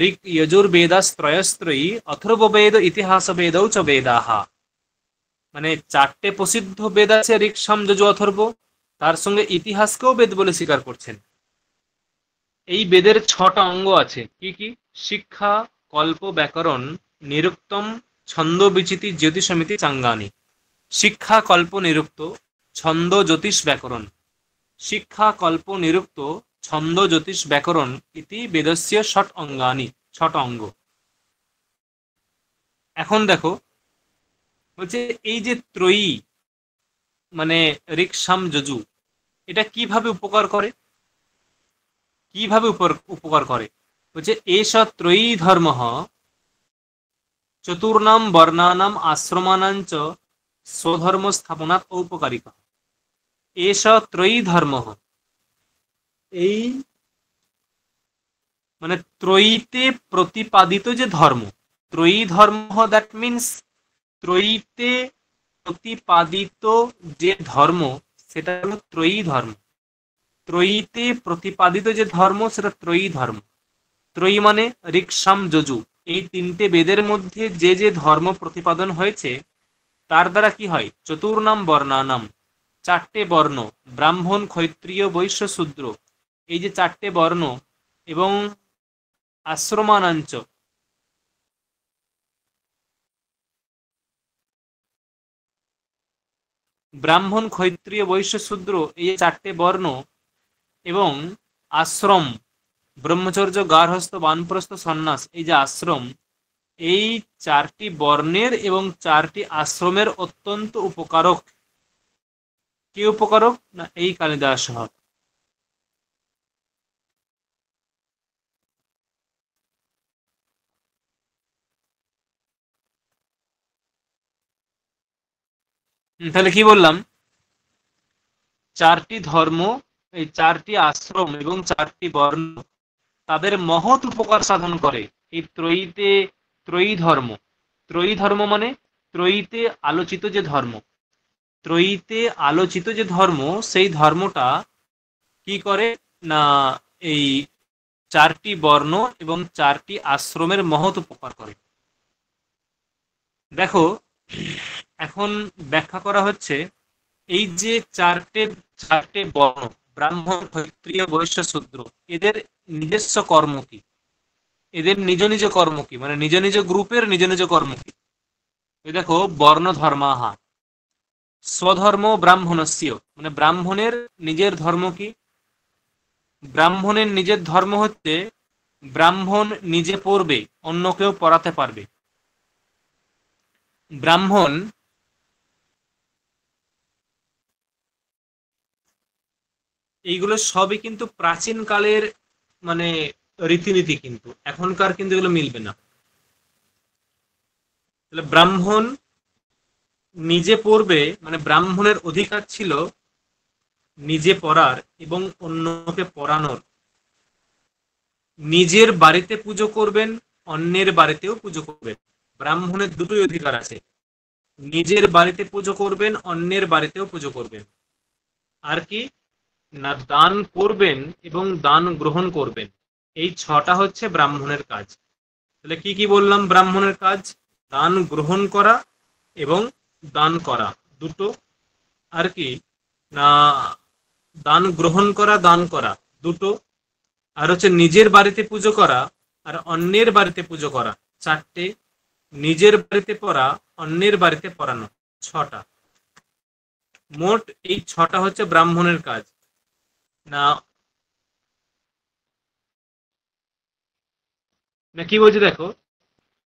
ঋক যজুর্বেদাস্ত্রয়স্ত্রয়ী অথর্ববেদ ইতিহাস বেদৌ চ বেদাহা। মানে 4টে প্রসিদ্ধ বেদ আছে, ঋক সাম যজু অথর্ব, তার সঙ্গে ইতিহাসকেও বেদ বলে স্বীকার করছেন। এই বেদের 6টা অঙ্গ আছে। কি কি? শিক্ষা, কল্প, ব্যাকরণ, নিরুক্তম, ছন্দ, বিচিতি, জ্যোতিষমিতি, চাঙ্গানি। শিক্ষা, কল্প, নিরুক্ত, ছন্দ, জ্যোতিষ, ব্যাকরণ। শিক্ষা, কল্প, নিরুক্ত, ছন্দ, জ্যোতিষ, ব্যাকরণ ইতি বেদস্য ষট অঙ্গানি, 6টা অঙ্গ। এখন দেখো বলছে এই যে ত্রয়ী মানে ঋক সাম যজু, এটা কিভাবে উপকার করে? কিভাবে উপকার করে? বলছে এষ ত্রয়ী ধর্ম চতুর্নাম বর্ণানাম আশ্রমানাঞ্চ স্বধর্ম স্থাপনাৎ ঔপকারিক। এষ ত্রয়ী ধর্ম, এই মানে ত্রয়ীতে প্রতিপাদিত যে ধর্ম, ত্রয়ী ধর্ম, দ্যাট মিনস ত্রয়ীতে প্রতিপাদিত যে ধর্ম সেটা হলো ত্রয়ী ধর্ম। ত্রয়ীতে প্রতিপাদিত যে ধর্ম সেটা ত্রয়ী ধর্ম। ত্রয়ী মানে ঋক সাম যজু, এই তিনটে বেদের মধ্যে যে যে ধর্ম প্রতিপাদন হয়েছে তার দ্বারা কি হয়, চতুর্নাম বর্ণানাম, চারটে বর্ণ, ব্রাহ্মণ ক্ষত্রিয় বৈশ্য শূদ্র, এই যে চারটে বর্ণ এবং আশ্রমানাঞ্চ, ব্রাহ্মণ ক্ষত্রিয় বৈশ্য শূদ্র, এই যে চারটে বর্ণ এবং আশ্রম, ব্রহ্মচর্য গার্হস্থ বানপ্রস্থ সন্ন্যাস, এই যে আশ্রম, এই চারটি বর্ণের এবং চারটি আশ্রমের অত্যন্ত উপকারক। কে উপকারক না, এই কালিদাস। তাহলে কি বললাম, চারটি ধর্ম, এই চারটি আশ্রম এবং চারটি বর্ণ তাদের মহৎ উপকার সাধন করে এই ত্রয়ীতে। ত্রয়ী ধর্ম, ত্রয়ী ধর্ম মানে ত্রয়ীতে আলোচিত যে ধর্ম, ত্রয়ীতে আলোচিত যে ধর্ম, সেই ধর্মটা কি করে না, এই চারটি বর্ণ এবং চারটি আশ্রমের মহৎ উপকার করে। দেখো, এখন ব্যাখ্যা করা হচ্ছে এই যে চারটে চারটে বর্ণ, ব্রাহ্মণ ক্ষত্রিয় বৈশ্য শূদ্র, এদের নিজস্ব কর্ম কি, এদের নিজ নিজ কর্ম কি, মানে নিজ নিজ গ্রুপের নিজ নিজ কর্ম কি। এই দেখো, বর্ণ ধর্মাহা, স্বধর্ম ব্রাহ্মণস্য, মানে ব্রাহ্মণের নিজের ধর্ম কি, ব্রাহ্মণের নিজের ধর্ম হচ্ছে ব্রাহ্মণ নিজে পড়বে, অন্য কেউ পড়াতে পারবে। ব্রাহ্মণ, এইগুলো সবই কিন্তু প্রাচীন কালের মানে রীতিনীতি, কিন্তু এখনকার কিন্তু এগুলো মিলবে না। তাহলে ব্রাহ্মণ নিজে পড়বে, মানে ব্রাহ্মণের অধিকার ছিল নিজে পড়ার এবং অন্যকে পড়ানোর। নিজের বাড়িতে পুজো করবেন, অন্যের বাড়িতেও পুজো করবেন, ব্রাহ্মণের দুটোই অধিকার আছে। নিজের বাড়িতে পুজো করবেন, অন্যের বাড়িতেও পুজো করবেন। আর কি না, দান করবেন এবং দান গ্রহণ করবেন, এই ছটা হচ্ছে ব্রাহ্মণের কাজ। তাহলে কি কি বললাম, ব্রাহ্মণের কাজ দান গ্রহণ করা এবং দান করা দুটো। আর কি না, দান গ্রহণ করা, দান করা দুটো। আর হচ্ছে নিজের বাড়িতে পুজো করা আর অন্যের বাড়িতে পুজো করা চারটে। নিজের বাড়িতে পড়া, অন্যের বাড়িতে পড়ানো ছটা। মোট এই ছটা হচ্ছে ব্রাহ্মণের কাজ। না, না কি বলছি দেখো,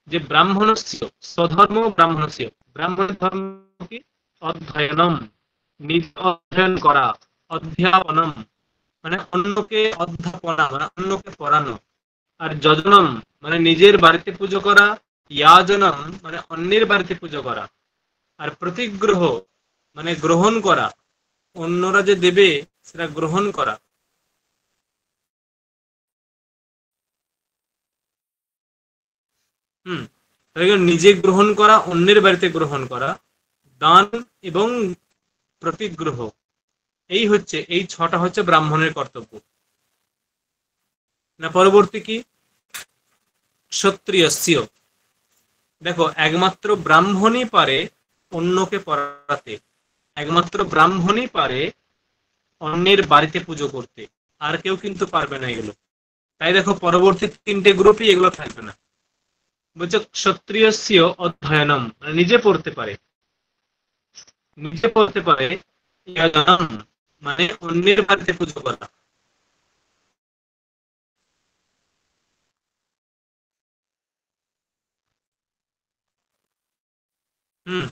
যে ব্রাহ্মণস্য স্বধর্ম ব্রাহ্মণস্য, ব্রাহ্মণের ধর্ম কি, অধ্যয়নম, নিজ অধ্যয়ন করা, অধ্যাপনম মানে অন্যকে অধ্যাপনা মানে অন্যকে পড়ানো, আর যজনম মানে নিজের বাড়িতে পুজো করা, ইয়াজনম মানে অন্যের বাড়িতে পুজো করা, আর প্রতিগ্রহ মানে গ্রহণ করা, অন্যরা যে দেবে সেটা গ্রহণ করা। হুম, নিজে গ্রহণ করা, অন্যের বাড়িতে গ্রহণ করা, দান এবং প্রতিগ্রহ, এই হচ্ছে এই ছটা হচ্ছে ব্রাহ্মণের কর্তব্য। না পরবর্তী কি, ক্ষত্রিয়স্য, দেখো একমাত্র ব্রাহ্মণই পারে অন্যকে পড়াতে, একমাত্র ব্রাহ্মণই পারে অন্যের বাড়িতে পুজো করতে, আর কেউ কিন্তু পারবে না এগুলো। তাই দেখো পরবর্তী তিনটে গ্রুপই এগুলো থাকবে না। বলছে ক্ষত্রিয়স্য অধ্যয়নম মানে নিজে পড়তে পারে, নিজে পড়তে পারে, ইয়াজনম মানে অন্যের বাড়িতে পুজো করা। হুম,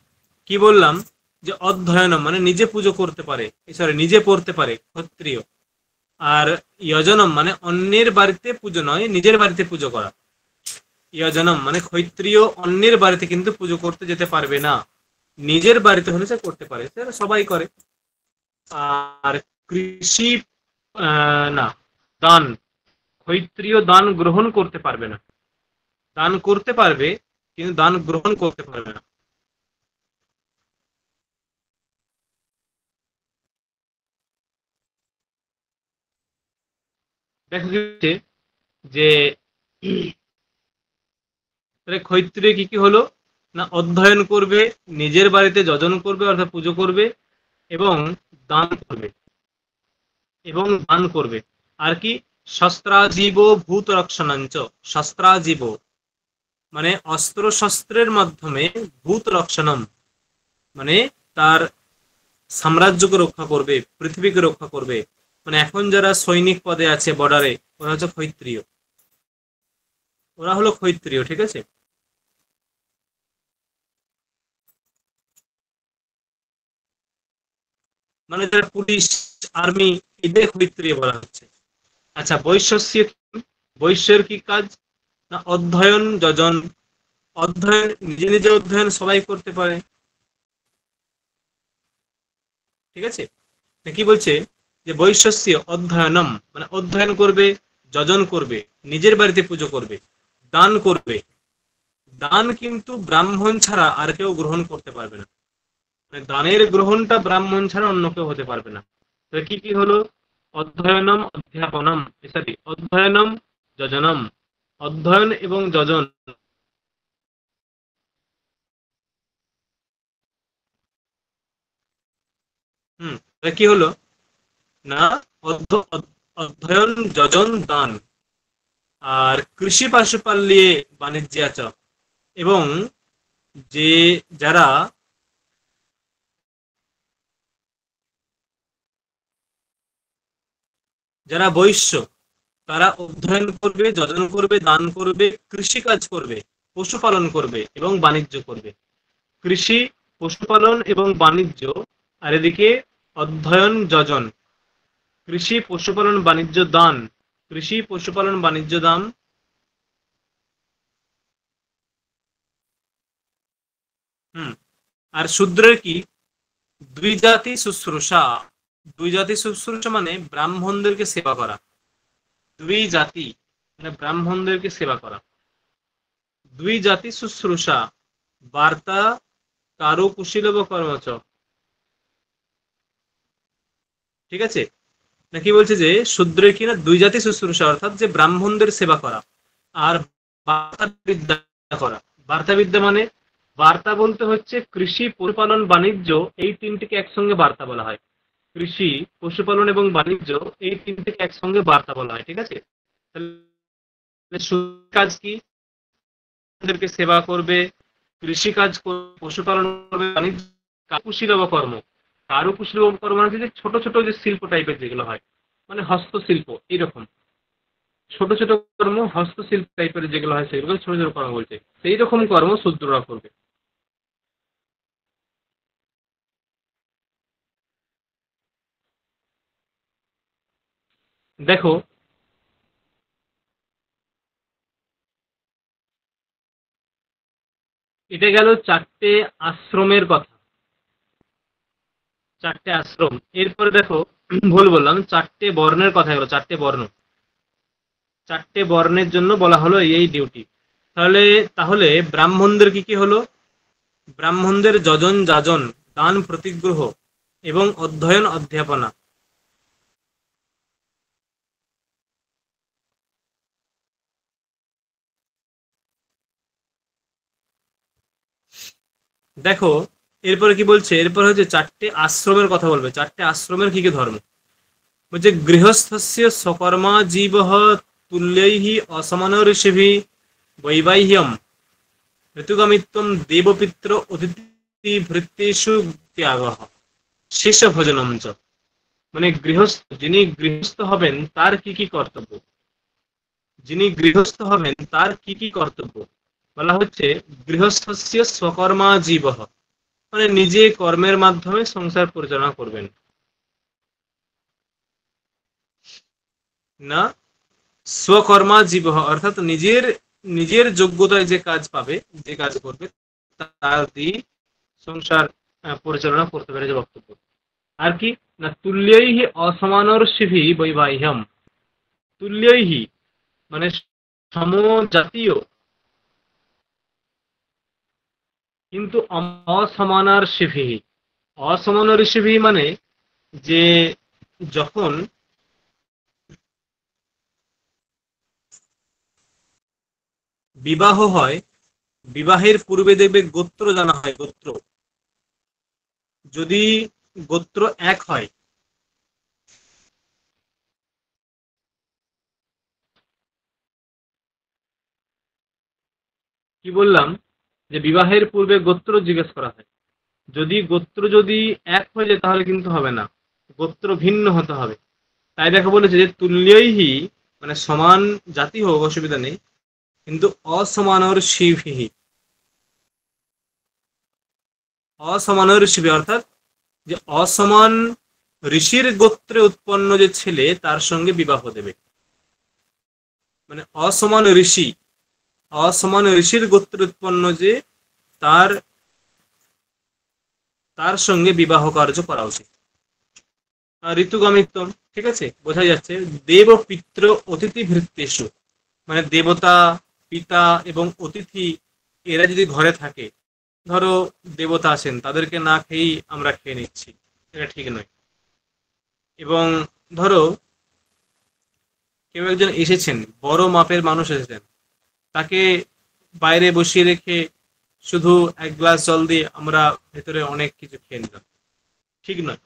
কি বললাম, যে অধ্যয়নম মানে নিজে পুজো করতে পারে, সরি নিজে পড়তে পারে ক্ষত্রিয়। আর যজনম মানে অন্যের বাড়িতে পুজো নয়, নিজের বাড়িতে পুজো করা। যজনম মানে ক্ষত্রিয় অন্যের বাড়িতে কিন্তু পুজো করতে যেতে পারবে না, নিজের বাড়িতে হলে সে করতে পারে, সেটা সবাই করে। আর কৃষি, না, দান, ক্ষত্রিয় দান গ্রহণ করতে পারবে না, দান করতে পারবে কিন্তু দান গ্রহণ করতে পারবে না। দেখা গেছে যে তাহলে ক্ষত্রিয় কি কি হলো না অধ্যয়ন করবে, নিজের বাড়িতে যজন করবে অর্থাৎ পুজো করবে এবং দান করবে আর কি শস্ত্রাজীব ভূত রক্ষণাঞ্চ। শস্ত্রাজীব মানে অস্ত্র শস্ত্রের মাধ্যমে ভূত রক্ষণম মানে তার সাম্রাজ্যকে রক্ষা করবে, পৃথিবীকে রক্ষা করবে। মানে এখন যারা সৈনিক পদে আছে বর্ডারে, ওরা হচ্ছে ক্ষত্রিয়, ওরা হলো ক্ষত্রিয়, ঠিক আছে। মানে যারা পুলিশ, আর্মি, এদের ক্ষত্রিয় বলা হচ্ছে। আচ্ছা, বৈশ্যস্য বৈশ্যের কি কাজ না অধ্যয়ন যজন। অধ্যয়ন নিজে নিজে অধ্যয়ন সবাই করতে পারে, ঠিক আছে। কি বলছে যে বৈশ্যস্য অধ্যয়নম মানে অধ্যয়ন করবে, যজন করবে, নিজের বাড়িতে পুজো করবে, দান করবে। দান কিন্তু ব্রাহ্মণ ছাড়া আর কেউ গ্রহণ করতে পারবে না, মানে দানের গ্রহণটা ব্রাহ্মণ ছাড়া অন্য কেউ হতে পারবে না। তো কি কি হলো অধ্যয়নম অধ্যাপনম, সরি অধ্যয়নম যজনম, অধ্যয়ন এবং যজন। কি হলো না অধ্যয়ন যজন দান আর কৃষি পশুপাল্যে বাণিজ্যাচ। এবং যে যারা যারা বৈশ্য তারা অধ্যয়ন করবে, যজন করবে, দান করবে, কৃষি কাজ করবে, পশুপালন করবে এবং বাণিজ্য করবে। কৃষি, পশুপালন এবং বাণিজ্য, আর এদিকে অধ্যয়ন যজন, কৃষি পশুপালন বাণিজ্য দান, কৃষি পশুপালন বাণিজ্য দান। আর শূদ্রের কি দুই জাতি শুশ্রূষা। দুই জাতি শুশ্রূষা মানে ব্রাহ্মণদেরকে সেবা করা। দুই জাতি মানে ব্রাহ্মণদেরকে সেবা করা। দুই জাতি শুশ্রূষা বার্তা কারু কুশীলব কর্মচ, ঠিক আছে। নাকি বলছে যে শূদ্রের কি না দুই জাতি শুশ্রূষা অর্থাৎ যে ব্রাহ্মণদের সেবা করা আর বার্তা বিদ্যা করা। বার্তা বিদ্যা মানে বার্তা বলতে হচ্ছে কৃষি, পশুপালন, বাণিজ্য, এই তিনটিকে একসঙ্গে বার্তা বলা হয়। কৃষি, পশুপালন এবং বাণিজ্য এই তিনটিকে একসঙ্গে বার্তা বলা হয়, ঠিক আছে। তাহলে কাজ কি তাদেরকে সেবা করবে, কৃষি কাজ করবে, পশুপালন করবে, বাণিজ্য, কারুকুশীলব কর্ম। কারুকুশীলব কর্ম মানে যে ছোট ছোট যে শিল্প টাইপের যেগুলো হয়, মানে হস্তশিল্প, এইরকম ছোট ছোট কর্ম, হস্তশিল্প টাইপের যেগুলো হয় সেগুলো ছোট ছোট কর্ম বলছে, সেই রকম কর্ম শূদ্ররা করবে। দেখো এটা গেল চারটে আশ্রমের কথা, চারটে আশ্রম। এরপরে দেখো ভুল বললাম, চারটে বর্ণের কথা গেল, চারটে বর্ণ, চারটে বর্ণের জন্য বলা হলো এই ডিউটি। তাহলে তাহলে ব্রাহ্মণদের কি কি হলো, ব্রাহ্মণদের যজন যাজন, দান প্রতিগ্রহ এবং অধ্যয়ন অধ্যাপনা। দেখো এরপরে কি বলছে, এরপর হচ্ছে চারটে আশ্রমের কথা বলবে, চারটে আশ্রমের কি কি ধর্ম বলছে। গৃহস্থস্য সকর্মা জীব তুল্যৈহি অসমান ঋষিভি বৈবাহ্যম ঋতুগামিত্বম দেবপিত্র অতিথি ভৃত্যেষু ত্যাগ শেষ ভোজনম চ। মানে গৃহস্থ, যিনি গৃহস্থ হবেন তার কি কি কর্তব্য, যিনি গৃহস্থ হবেন তার কি কি কর্তব্য বলা হচ্ছে। গৃহস্থস্য স্বকর্মা জীব মানে নিজে কর্মের মাধ্যমে সংসার পরিচালনা করবেন না, স্বকর্মা জীব অর্থাৎ নিজের নিজের যোগ্যতায় যে কাজ পাবে, যে কাজ করবে তার দিয়ে সংসার পরিচালনা করতে পারে, যে বক্তব্য। আর কি না তুল্যৈহি অসমানর্ষিভি বৈবাহ্যম। তুল্যৈহি মানে সমজাতীয় কিন্তু অসমানার্ষিভি। অসমানার্ষিভি মানে যে যখন বিবাহ হয়, বিবাহের পূর্বে দেখবে গোত্র জানা হয়, গোত্র। যদি গোত্র এক হয়, কি বললাম, যে বিবাহের পূর্বে গোত্র জিজ্ঞেস করা হয়। যদি এক হয়ে যায় তাহলে কিন্তু হবে না, গোত্র ভিন্ন হতে হবে। তাই দেখো বলেছে যে তুল্যইহি, মানে সমান জাতি হোক অসুবিধা নেই, কিন্তু অসমানর শিভিহি, অসমানর শিবি অর্থাৎ যে অসমান ঋষির গোত্রে উৎপন্ন যে ছেলে তার সঙ্গে বিবাহ দেবে। মানে অসমান ঋষির গোত্রে উৎপন্ন যে তার তার সঙ্গে বিবাহ কার্য করা উচিত। ঋতুগামিত্ব, ঠিক আছে, বোঝা যাচ্ছে। দেব পিতৃ অতিথি ভৃত্যেষু, মানে দেবতা, পিতা এবং অতিথি এরা যদি ঘরে থাকে, ধরো দেবতা আছেন, তাদেরকে না খেয়েই আমরা খেয়ে নিচ্ছি, এটা ঠিক নয়। এবং ধরো কেউ একজন এসেছেন, বড় মাপের মানুষ এসেছেন, তাকে বাইরে বসিয়ে রেখে শুধু এক গ্লাস জল দিয়ে আমরা ভেতরে অনেক কিছু খেয়ে নিলাম, ঠিক নয়।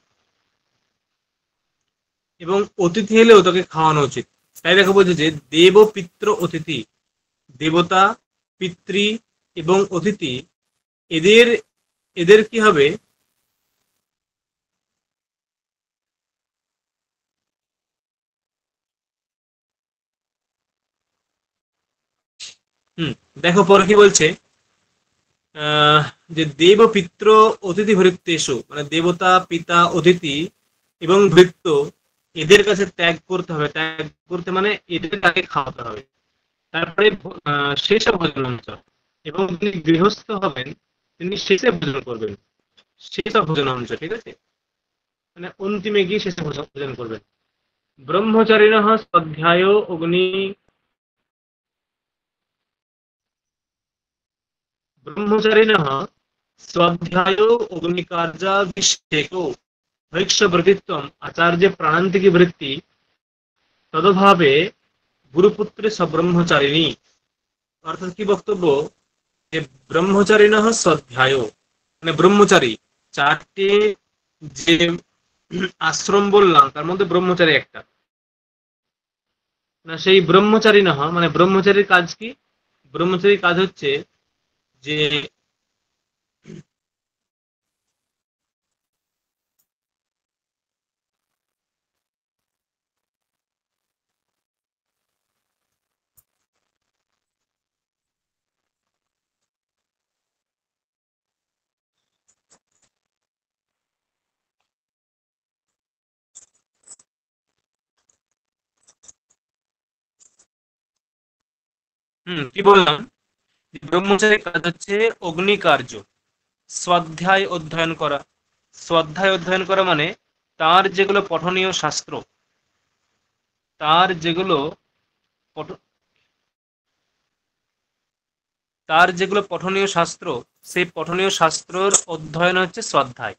এবং অতিথি এলেও তাকে খাওয়ানো উচিত। তাই দেখো বলছে যে দেব পিতৃ অতিথি, দেবতা, পিতৃ এবং অতিথি, এদের এদের কি হবে, দেখো পরে কি বলছে, যে দেব পিতৃ অতিথি ভৃত্যেষু, মানে দেবতা, পিতা, অতিথি এবং ভৃত্য, এদের কাছে ত্যাগ করতে হবে। ত্যাগ করতে মানে এদের তাকে খাওয়াতে হবে। তারপরে শেষ ভোজনাঞ্চ, এবং যিনি গৃহস্থ হবেন তিনি শেষে ভোজন করবেন, শেষ ভোজনাঞ্চ, ঠিক আছে, মানে অন্তিমে গিয়ে শেষে ভোজন করবেন। ব্রহ্মচারিণঃ স্বাধ্যায় অগ্নি, ব্রহ্মচারিণঃ স্বাধ্যায় অগ্নিকার্যাভিষেকো ভৈক্ষবৃত্তিত্বম আচার্য প্রাণান্তিকি বৃত্তি তদভাবে গুরুপুত্রে সব্রহ্মচারিণী। অর্থাৎ কি বক্তব্য, যে ব্রহ্মচারিণঃ স্বাধ্যায়, মানে ব্রহ্মচারী, চারটি যে আশ্রম বললাম তার মধ্যে ব্রহ্মচারী একটা, না সেই ব্রহ্মচারী না, মানে ব্রহ্মচারীর কাজ কি, ব্রহ্মচারীর কাজ হচ্ছে যে কি বললাম, ব্রহ্মচারীর কাজ হচ্ছে অগ্নিকার্য, স্বাধ্যায় অধ্যয়ন করা। স্বাধ্যায় অধ্যয়ন করা মানে তার যেগুলো পঠনীয় শাস্ত্র, তার যেগুলো পঠ- তার যেগুলো পঠনীয় শাস্ত্র, সেই পঠনীয় শাস্ত্রর অধ্যয়ন হচ্ছে স্বাধ্যায়।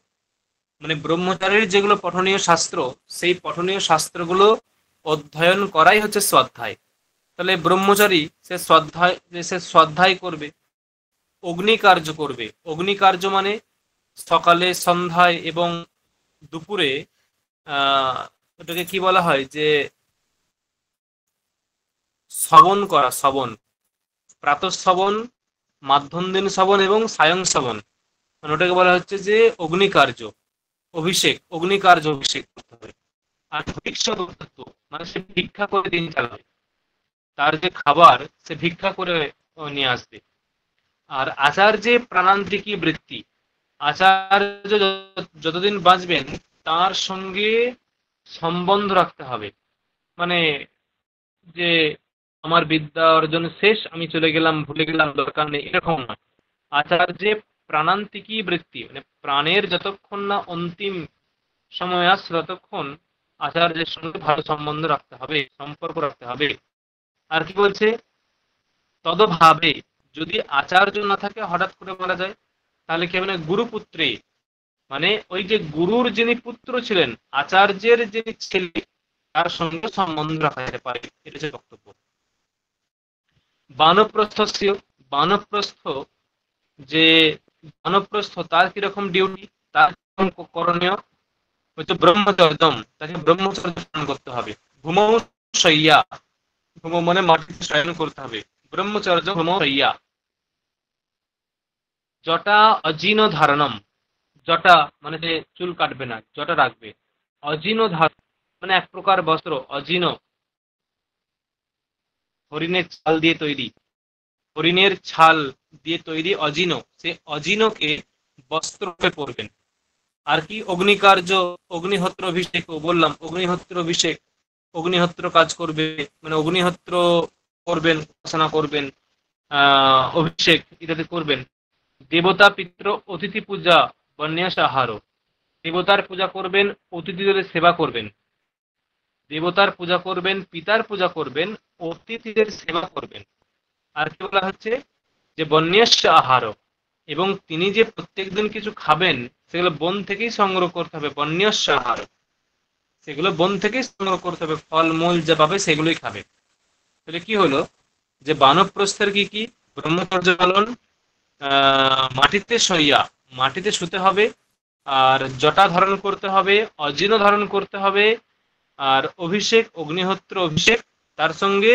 মানে ব্রহ্মচারীর যেগুলো পঠনীয় শাস্ত্র, সেই পঠনীয় শাস্ত্রগুলো অধ্যয়ন করাই হচ্ছে স্বাধ্যায়। তাহলে ব্রহ্মচারী সে স্বাধ্যায় করবে, অগ্নিকার্য করবে। অগ্নিকার্য মানে সকালে, সন্ধ্যায় এবং দুপুরে, ওটাকে কি বলা হয়, যে শ্রবণ করা, শ্রবণ, প্রাতঃশ্রবণ, মাধ্যন্দিন শ্রবণ এবং সায়ং শ্রবণ, মানে ওটাকে বলা হচ্ছে যে অগ্নিকার্য, অভিষেক, অগ্নিকার্য অভিষেক করতে হবে। আর ভিক্ষা দত্তত্ব, মানে সে ভিক্ষা করে দিন চালাবে, তার যে খাবার সে ভিক্ষা করে নিয়ে আসবে। আর আচার্যে প্রাণান্তিকী বৃত্তি, আচার্য যতদিন বাঁচবেন তার সঙ্গে সম্বন্ধ রাখতে হবে। মানে যে আমার বিদ্যা অর্জন শেষ, আমি চলে গেলাম, ভুলে গেলাম, দরকার নেই, এরকম নয়। আচার্যে প্রাণান্তিকী বৃত্তি, মানে প্রাণের যতক্ষণ না অন্তিম সময় আসছে ততক্ষণ আচার্যের সঙ্গে ভালো সম্বন্ধ রাখতে হবে, সম্পর্ক রাখতে হবে। আর কি বলছে, তদভাবে, যদি আচার্য না থাকে, হঠাৎ করে বলা যায়, তাহলে কি হবে, গুরুপুত্রে, মানে ওই যে গুরুর যিনি পুত্র ছিলেন, আচার্যের যিনি ছেলে, তার সঙ্গে সম্বন্ধ রাখা যেতে পারে, এটা হচ্ছে বক্তব্য। বানপ্রস্থস্য, বানপ্রস্থ, যে বানপ্রস্থ তার কিরকম ডিউটি, তার কিরকম করণীয়, হয়তো ব্রহ্মচর্যম, তাকে ব্রহ্মচর্য পালন করতে হবে। ভূমৌ শయ్যা, ভূম মানে মাটিতে শয়ন করতে হবে, ব্রহ্মচর্য ভূমৌ শయ్যা। জটা অজিন ধারণম, জটা মানে যে চুল কাটবে না, জটা রাখবে। অজিন ধারণ মানে এক প্রকার বস্ত্র, অজিন হরিণের ছাল দিয়ে তৈরি, হরিণের ছাল দিয়ে তৈরি অজিন, সে অজিনকে বস্ত্ররূপে পরবেন। আর কি অগ্নিকার্য, অগ্নিহোত্র অভিষেক, বললাম অগ্নিহোত্র অভিষেক, অগ্নিহোত্র কাজ করবে, মানে অগ্নিহোত্র করবেন, উপাসনা করবেন, অভিষেক ইত্যাদি করবেন। দেবতা পিতৃ অতিথি পূজা বন্যাস আহার, দেবতার পূজা করবেন, অতিথিদের সেবা করবেন, দেবতার পূজা করবেন, পিতার পূজা করবেন, অতিথিদের সেবা করবেন। আর কি বলা হচ্ছে যে বন্যাস আহার, এবং তিনি যে প্রত্যেকদিন কিছু খাবেন সেগুলো বন থেকেই সংগ্রহ করতে হবে, বন্যাস আহার, সেগুলো বন থেকেই সংগ্রহ করতে হবে, ফলমূল যা পাবে সেগুলোই খাবে। তাহলে কি হলো যে বানপ্রস্থের কি কি, ব্রহ্মচর্য পালন, মাটিতে শইয়া, মাটিতে শুতে হবে, আর জটা ধারণ করতে হবে, অজিন ধারণ করতে হবে, আর অভিষেক অগ্নিহোত্র অভিষেক, তার সঙ্গে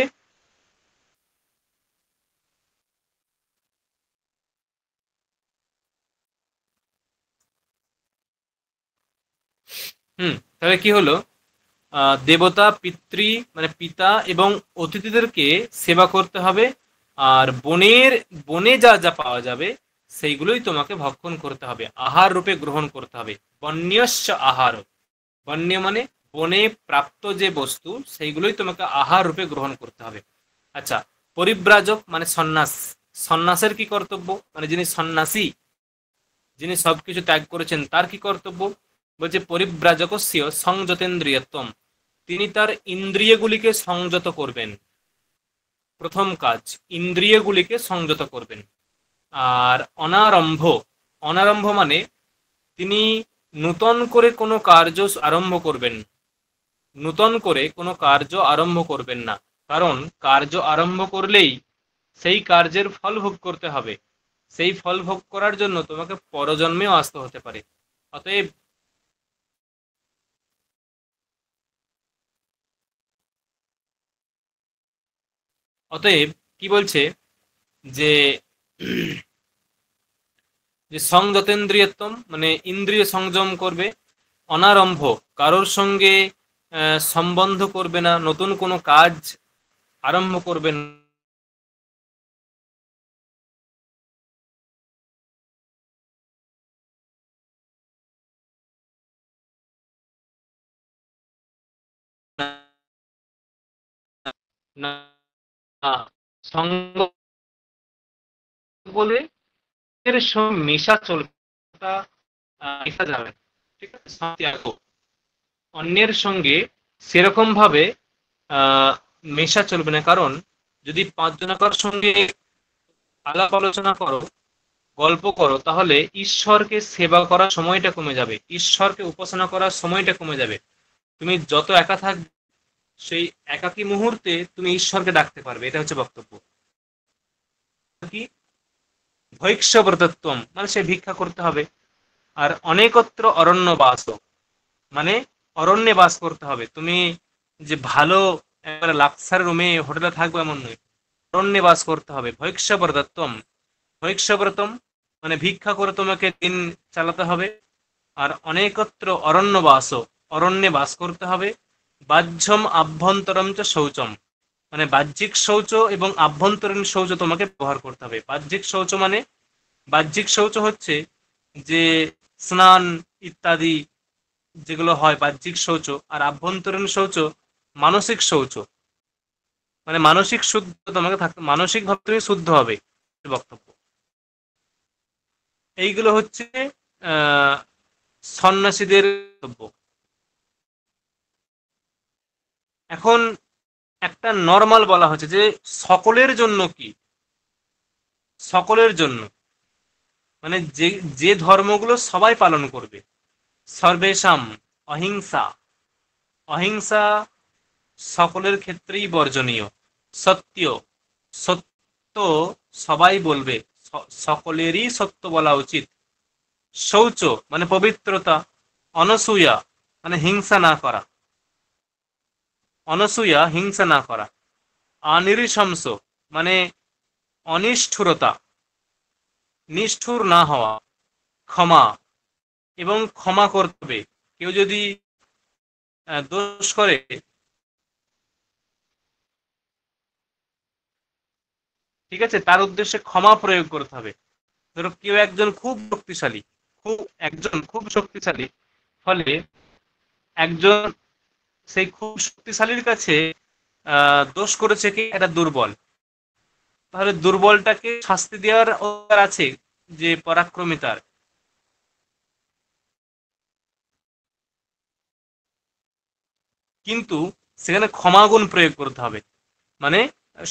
তাহলে কি হলো, দেবতা পিতৃ মানে পিতা এবং অতিথিদেরকে সেবা করতে হবে, আর বনে যা যা পাওয়া যাবে সেইগুলোই তোমাকে ভক্ষণ করতে হবে, আহার রূপে গ্রহণ করতে হবে। বন্যস্য আহার, বন্য মানে বনে প্রাপ্ত যে বস্তু সেইগুলোই তোমাকে আহার রূপে গ্রহণ করতে হবে। আচ্ছা, পরিব্রাজক মানে সন্ন্যাস, সন্ন্যাসের কি কর্তব্য, মানে যিনি সন্ন্যাসী, যিনি সবকিছু ত্যাগ করেছেন তার কি কর্তব্য, বলছে পরিব্রাজকস্য সংযতেন্দ্রিয়ত্বম, তিনি তার ইন্দ্রিয়গুলিকে সংযত করবেন। প্রথম কাজ ইন্দ্রিয়গুলিকে সংযত করবেন। আর অনারম্ভ, অনারম্ভ মানে তিনি নূতন করে কোনো কার্য আরম্ভ করবেন, নূতন করে কোনো কার্য আরম্ভ করবেন না, কারণ কার্য আরম্ভ করলেই সেই কার্যের ফল ভোগ করতে হবে, সেই ফল ভোগ করার জন্য তোমাকে পরজন্মেও আসতে হতে পারে। অতএব অতএব কি বলছে যে যে সংযতেন্দ্রিয়ত্বম মানে ইন্দ্রিয় সংযম করবে, অনারম্ভ কারোর সঙ্গে সম্বন্ধ করবে না, নতুন কোনো কাজ আরম্ভ করবে না, সঙ্গ বলে এর সঙ্গে মেশা চলবে, মেশা যাবে না। ঠিক আছে, ত্যাগ, অন্যের সঙ্গে সেরকম ভাবে মেশা চলবে না, কারণ যদি পাঁচজনাকার সঙ্গে আলাপ আলোচনা করো, গল্প করো, তাহলে ঈশ্বরকে সেবা করার সময়টা কমে যাবে, ঈশ্বরকে উপাসনা করার সময়টা কমে যাবে। তুমি যত একা থাকবে সেই একাকী মুহূর্তে তুমি ঈশ্বরকে ডাকতে পারবে, এটা হচ্ছে বক্তব্য। কি ভৈক্ষব্রতত্বম মানে সে ভিক্ষা করতে হবে। আর অনেকত্র অরণ্য বাস মানে অরণ্যে বাস করতে হবে, তুমি যে ভালো একেবারে লাক্সার রুমে হোটেলে থাকবে এমন নয়, অরণ্যে বাস করতে হবে। ভৈক্ষব্রতত্বম, ভৈক্ষব্রতম মানে ভিক্ষা করে তোমাকে দিন চালাতে হবে। আর অনেকত্র অরণ্য বাস, অরণ্যে বাস করতে হবে। বাহ্যম আভ্যন্তরম চ শৌচম মানে বাহ্যিক শৌচ এবং আভ্যন্তরীণ শৌচ তোমাকে ব্যবহার করতে হবে। বাহ্যিক শৌচ মানে বাহ্যিক শৌচ হচ্ছে যে স্নান ইত্যাদি যেগুলো হয় বাহ্যিক শৌচ, আর আভ্যন্তরীণ শৌচ মানসিক শৌচ, মানে মানসিক শুদ্ধ তোমাকে থাকতে, মানসিক ভাবে তুমি শুদ্ধ হবে, বক্তব্য। এইগুলো হচ্ছে আহ সন্ন্যাসীদের বক্তব্য। এখন একটা নর্মাল বলা হচ্ছে যে সকলের জন্য কি, সকলের জন্য মানে যে যে ধর্মগুলো সবাই পালন করবে, সর্বেশাম অহিংসা, অহিংসা সকলের ক্ষেত্রেই বর্জনীয়। সত্য, সবাই বলবে, সকলেরই সত্য বলা উচিত। শৌচ মানে পবিত্রতা, অনসূয়া মানে হিংসা না করা, অনসূয়া হিংসা না করা, অনিরিশংস মানে অনিষ্ঠুরতা, নিষ্ঠুর না হওয়া, ক্ষমা এবং ক্ষমা করতে হবে। কেউ যদি দোষ করে, ঠিক আছে, তার উদ্দেশ্যে ক্ষমা প্রয়োগ করতে হবে। ধরো কেউ একজন খুব শক্তিশালী, খুব শক্তিশালী, ফলে একজন সেই খুব শক্তিশালীর কাছে দোষ করেছে কি একটা দুর্বল, তাহলে দুর্বলটাকে শাস্তি দেওয়ার অধিকার আছে যে পরাক্রমিতার। কিন্তু সেখানে ক্ষমাগুণ প্রয়োগ করতে হবে, মানে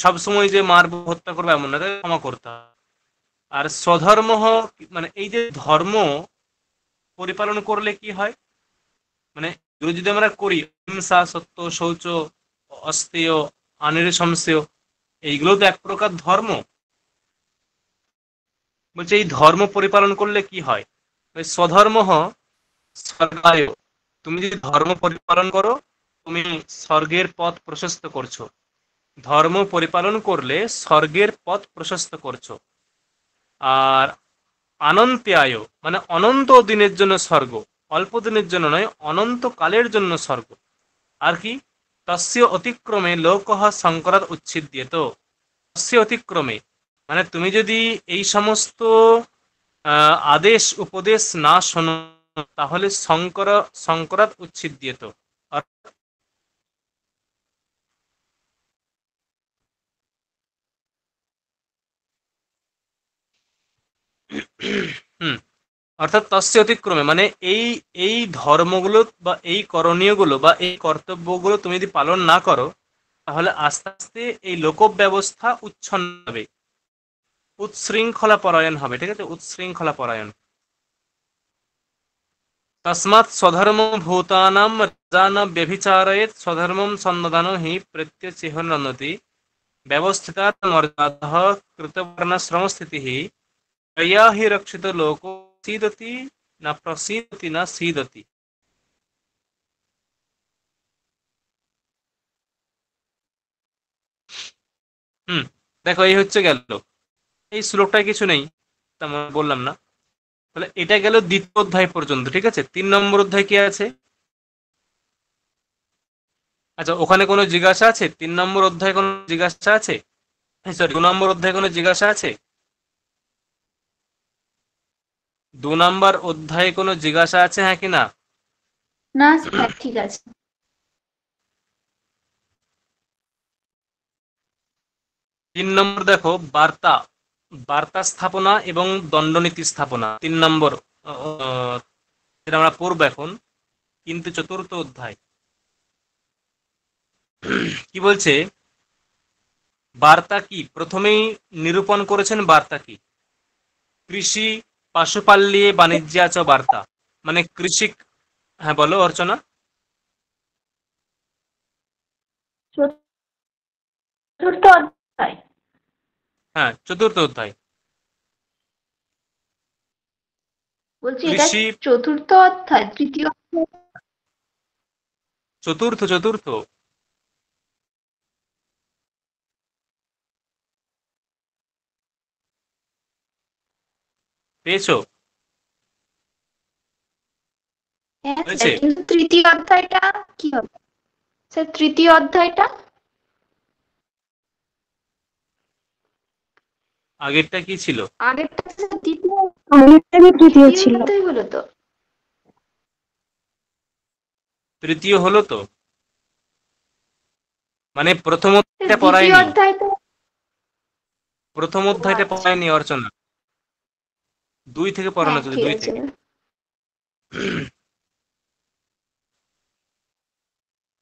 সবসময় যে মারবো হত্যা করবো এমন না, তাকে ক্ষমা করতে হবে। আর স্বধর্ম মানে এই যে ধর্ম পরিপালন করলে কি হয়, মানে এগুলো যদি আমরা করি, হিংসা, সত্য, শৌচ, অস্তেয়, অনিরসংশয়, এইগুলো তো এক প্রকার ধর্ম। বলছে এই ধর্ম পরিপালন করলে কি হয়, স্বধর্ম স্বর্গায়, তুমি যদি ধর্ম পরিপালন করো তুমি স্বর্গের পথ প্রশস্ত করছো। ধর্ম পরিপালন করলে স্বর্গের পথ প্রশস্ত করছো। আর অনন্ত্যায় মানে অনন্ত দিনের জন্য স্বর্গ, অল্প দিনের জন্য নয়, অনন্ত কালের জন্য স্বর্গ। আর কি, তস্য অতিক্রমে লোকঃ সংকরাৎ উচ্ছেদ্যেত। তস্য অতিক্রমে মানে তুমি যদি এই সমস্ত আদেশ উপদেশ না শোনো, তাহলে সংকরাৎ উচ্ছেদ্যেত। হুম, অর্থাৎ তস্য অতিক্রমে মানে এই এই ধর্মগুলো বা এই করণীয়গুলো বা এই কর্তব্যগুলো তুমি যদি পালন না করো, তাহলে আস্তে আস্তে এই লোক ব্যবস্থা উচ্ছন্ন হবে, উচ্ছৃঙ্খলা পরায়ণ হবে। ঠিক আছে, উচ্ছৃঙ্খলা পরায়ণ। তস্মাৎ স্বধর্ম ভূতানাম রাজা ন ব্যভিচারয়েৎ স্বধর্মম সন্নদানো হি প্রত্যচিহ্নন্নতি ব্যবস্থিতা মর্যাদঃ কৃতবর্ণাশ্রমস্থিতিঃ ত্রয়া হি রক্ষিত লোকো सीदति না প্রসীদতি না सीदति। হুম, দেখো এই হচ্ছে গেল, এই শ্লোকটায় কিছু নেই, তেমন বললাম না। তাহলে এটা গেল দ্বিতীয় অধ্যায় পর্যন্ত। ঠিক আছে, 3 নম্বর অধ্যায় কি আছে? আচ্ছা, ওখানে কোনো জিজ্ঞাসা আছে? 3 নম্বর অধ্যায় কোনো জিজ্ঞাসা আছে? সরি, 2 নম্বর অধ্যায় কোনো জিজ্ঞাসা আছে? 2 নম্বর অধ্যায়ে কোনো জিজ্ঞাসা আছে, হ্যাঁ কি না? না স্যার, ঠিক আছে। 3 নম্বর দেখো, বার্তা, বার্তা স্থাপনা এবং দণ্ডনীতি স্থাপনা। 3 নম্বর যেটা আমরা পড়বো এখন, কিন্তু চতুর্থ অধ্যায় কি বলছে, বার্তা কি প্রথমেই নিরূপণ করেছেন। বার্তা কি? কৃষি পশুপাল্যে বাণিজ্যাচ বার্তা, মানে কৃষি। হ্যাঁ বলো অর্চনা। চতুর্থ অধ্যায়। হ্যাঁ, চতুর্থ অধ্যায়। বলছি এটা কৃষি, চতুর্থ অধ্যায়, তৃতীয় অধ্যায়। চতুর্থ চতুর্থ। পেয়েছো? হ্যাঁ হয়েছে? স্যার, কিন্তু তৃতীয় অধ্যায়টা কি হবে স্যার? তৃতীয় অধ্যায়টা আগেরটা কি ছিল? আগেরটা স্যার দ্বিতীয়, আগেরটারই তৃতীয় তৃতীয় ছিল। অধ্যায় হলো তো। তৃতীয় হলো তো, মানে প্রথম স্যার, অধ্যায়টা দ্বিতীয় পড়ায়নি। অধ্যায়টা। প্রথম ও অধ্যায়টা আচ্ছা, পড়ায়নি অর্চনা, 2 থেকে পড়ানো হ্যাঁ চলছে, ঠিক 2 আছে। থেকে।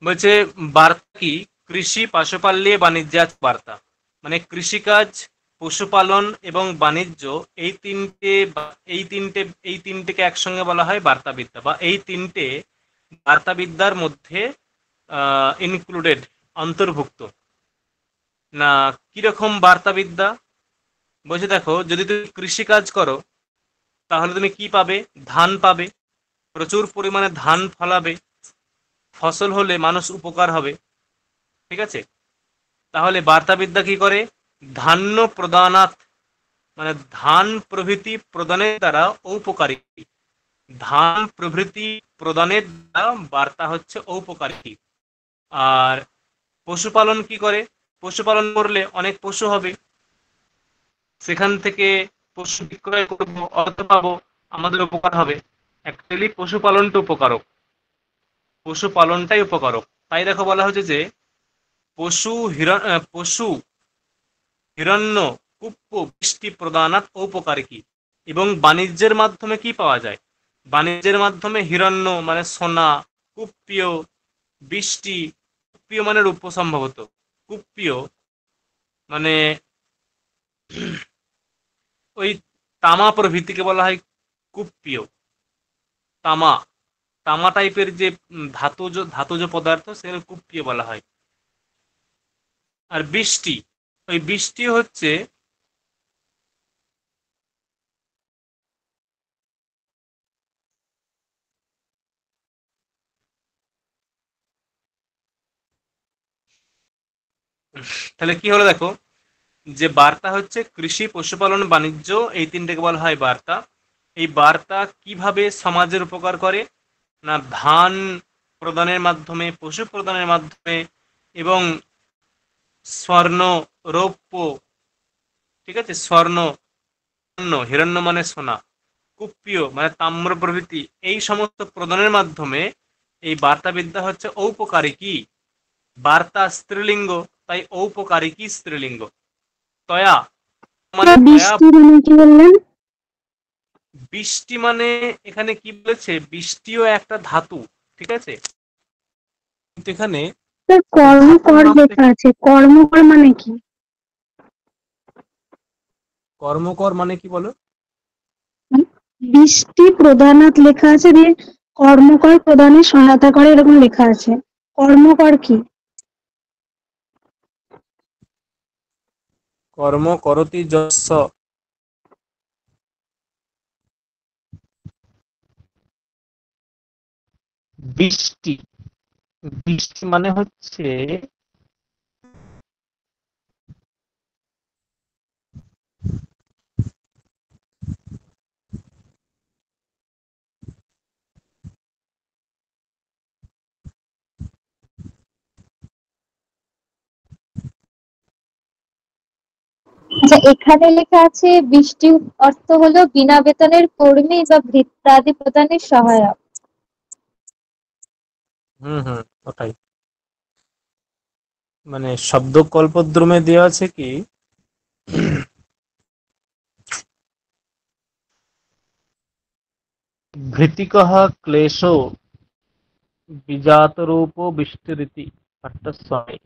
বলছে বার্তা কি, কৃষি পশুপাল্যে বাণিজ্যাচ বার্তা, মানে কৃষিকাজ, পশুপালন এবং বাণিজ্য, এই তিনটেকে একসঙ্গে বলা হয় বার্তাবিদ্যা, বা এই তিনটে বার্তাবিদ্যার মধ্যে ইনক্লুডেড, অন্তর্ভুক্ত। না, কিরকম বার্তাবিদ্যা? বলছে দেখো, যদি তুমি কৃষি কাজ করো তাহলে তুমি কি পাবে? ধান পাবে, প্রচুর পরিমাণে ধান ফলাবে, ফসল হলে মানুষ উপকার হবে। ঠিক আছে? তাহলে বার্তাবিদ্যা কি করে? ধান্য প্রদানাৎ, মানে ধান প্রভৃতি প্রদানের দ্বারা ঔপকারী। ধান প্রভৃতি প্রদানের দ্বারা বার্তা হচ্ছে ঔপকারী। আর পশুপালন কি করে? পশুপালন করলে অনেক পশু হবে, সেখান থেকে পশু বিক্রয় করবো, অর্থ পাবো, আমাদের উপকার হবে। অ্যাকচুয়ালি পশুপালনটা উপকারক, পশুপালনটাই উপকারক। তাই দেখো বলা হচ্ছে যে পশু হিরণ্য কুপ্প বৃষ্টি প্রদানাৎ ঔপকারিকী। এবং বাণিজ্যের মাধ্যমে কি পাওয়া যায়? বাণিজ্যের মাধ্যমে হিরণ্য মানে সোনা, কুপ্পীয় বৃষ্টি, কুপ্পীয় মানে রূপ্য সম্ভবত, কুপ্পীয় মানে ওই তামা প্রভৃতিকে বলা হয় কুপ্পীয়। তামা, তামা টাইপের যে ধাতুজ ধাতুজ পদার্থ সেগুলো কুপ্পীয় বলা হয়। আর বৃষ্টি, ওই বৃষ্টি হচ্ছে তাহলে কি হলো দেখো, যে বার্তা হচ্ছে কৃষি, পশুপালন, বাণিজ্য, এই তিনটেকে বলা হয় বার্তা। এই বার্তা কিভাবে সমাজের উপকার করে? না ধান প্রদানের মাধ্যমে, পশু প্রদানের মাধ্যমে, এবং স্বর্ণ, রৌপ্য, ঠিক আছে, স্বর্ণ, হিরণ্য মানে সোনা, কুপ্পীয় মানে তাম্র প্রভৃতি, এই সমস্ত প্রদানের মাধ্যমে এই বার্তাবিদ্যা হচ্ছে ঔপকারিকী। বার্তা স্ত্রীলিঙ্গ, তাই ঔপকারিকী স্ত্রীলিঙ্গ। তয়া মানে তয়া, বৃষ্টি মানে কি বললেন? বৃষ্টি মানে এখানে কি বলেছে? বৃষ্টিও একটা ধাতু, ঠিক আছে, কিন্তু এখানে স্যার ধাতুর কর্মকর নাম লেখা আছে, কর্মকর মানে কি? কর্মকর মানে কি বলো? বৃষ্টি প্রদানাত লেখা আছে, দিয়ে কর্মকর প্রদানে সহায়তা করে এরকম লেখা আছে। কর্মকর কি? কর্ম করতি যস্য, বৃষ্টি, বৃষ্টি মানে হচ্ছে আচ্ছা, এখানে লেখা আছে বৃষ্টি অর্থ হলো বিনা বেতনের কর্মী বা ভৃত্যাদি প্রদানের সহায়ক। হুম, ওটাই। মানে শব্দ কল্পদ্রুমে দেওয়া আছে কি, ভৃতিকঃ ক্লেশো বিজাতরূপো বৃষ্টিরিতি পাঠ্যস্বামী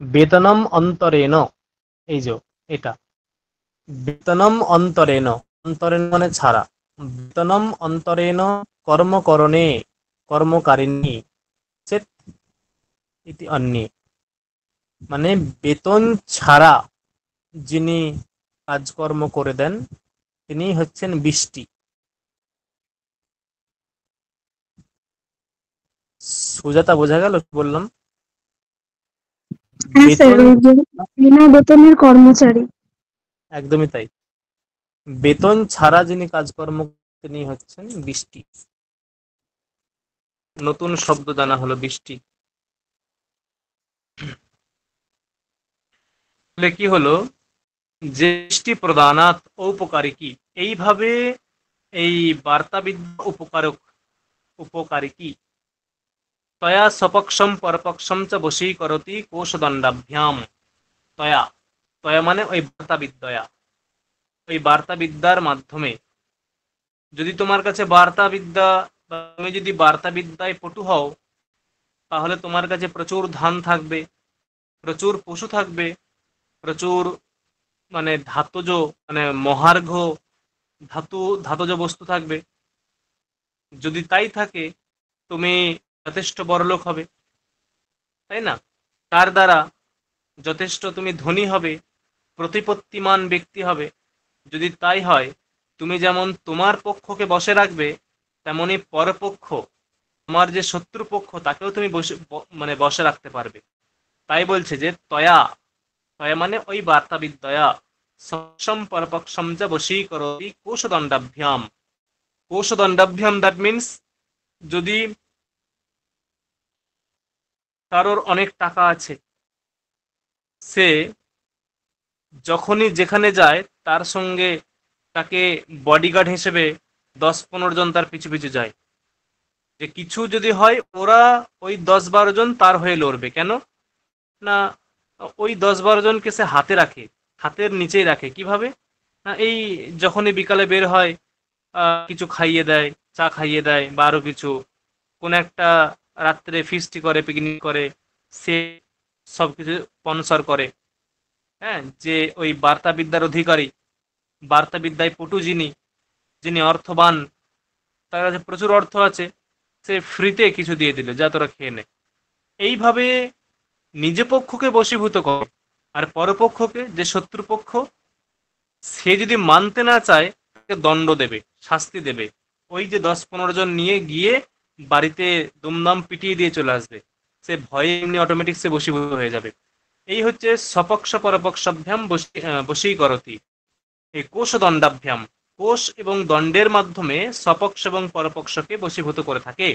বেতনম অন্তরেণ, এই যে এটা, বেতনম অন্তরেণ, অন্তরেণ মানে ছাড়া, বেতনম অন্তরেণ কর্মকরণে কর্মকারিণী চেত ইতি অন্যে, মানে বেতন ছাড়া যিনি কাজকর্ম করে দেন তিনি হচ্ছেন বৃষ্টি। সুজাতা, বোঝা গেল কি বললাম? হ্যাঁ স্যার, বেতন, ওই যে বিনা বেতনের কর্মচারী। একদমই তাই, বেতন ছাড়া যিনি কাজকর্ম তিনি হচ্ছেন বৃষ্টি। নতুন শব্দ জানা হলো বৃষ্টি। তাহলে কি হলো, যে বৃষ্টি প্রদানাৎ ঔপকারিকী, এইভাবে এই বার্তাবিদ্যা উপকারক, উপকারিকী। তয়া স্বপক্ষম পরপক্ষম চ বশীকরতি কোষদণ্ডাভ্যাম। তয়া, তয়া মানে ওই বার্তাবিদ্যা, ওই বার্তাবিদ্যার মাধ্যমে, যদি তোমার কাছে বার্তাবিদ্যা, তুমি যদি বার্তাবিদ্যায় পটু হও, তাহলে তোমার কাছে প্রচুর ধান থাকবে, প্রচুর পশু থাকবে, প্রচুর মানে ধাতুজ, মানে মহার্ঘ ধাতুজ বস্তু থাকবে। যদি তাই থাকে, তুমি যথেষ্ট বড়লোক হবে, তাই না? তার দ্বারা যথেষ্ট তুমি ধনী হবে, প্রতিপত্তিমান ব্যক্তি হবে। যদি তাই হয়, তুমি যেমন তোমার পক্ষকে বশে রাখবে, তেমনি পরপক্ষ, তোমার যে শত্রুপক্ষ, তাকেও তুমি মানে বশে রাখতে পারবে। তাই বলছে যে তয়া, তয়া মানে ওই বার্তাবিদ্যয়া, সক্ষম পরপক্ষম চ বশীকরোতি কোষদণ্ডাভ্যাম। কোষদণ্ডাভ্যাম দ্যাট মিনস, যদি কারোর অনেক টাকা আছে, সে যখনই যেখানে যায় তার সঙ্গে তাকে বডিগার্ড হিসেবে 10-15 জন তার পিছু পিছু যায়। যে কিছু যদি হয়, ওরা ওই 10-12 জন তার হয়ে লড়বে। কেন না, ওই 10-12 জনকে সে হাতে রাখে, হাতের নিচেই রাখে। কিভাবে না, এই যখনই বিকালে বের হয়, কিছু খাইয়ে দেয়, চা খাইয়ে দেয়, বা আরো কিছু, কোন একটা রাত্রে ফিস্টি করে, পিকনিক করে, সে সবকিছু স্পন্সর করে। হ্যাঁ, যে ওই বার্তাবিদ্যার অধিকারী, বার্তাবিদ্যায় পটু যিনি, যিনি অর্থবান, তার কাছে প্রচুর অর্থ আছে, সে ফ্রিতে কিছু দিয়ে দিল, যা তোরা খেয়ে নে। এইভাবে নিজ পক্ষকে বশীভূত করে, আর পরপক্ষকে, যে শত্রুপক্ষ, সে যদি মানতে না চায়, তাকে দণ্ড দেবে, শাস্তি দেবে। ওই যে 10-15 জন নিয়ে গিয়ে বাড়িতে দুমদাম পিটিয়ে দিয়ে চলে আসবে, সে ভয়ে এমনি অটোমেটিক সে বশীভূত হয়ে যাবে। এই হচ্ছে স্বপক্ষ পরপক্ষাভ্যাম বশীকরতি, এই কোষ দণ্ডাভ্যাম। কোষ এবং দণ্ডের মাধ্যমে স্বপক্ষ এবং পরপক্ষকে বশীভূত করে থাকে।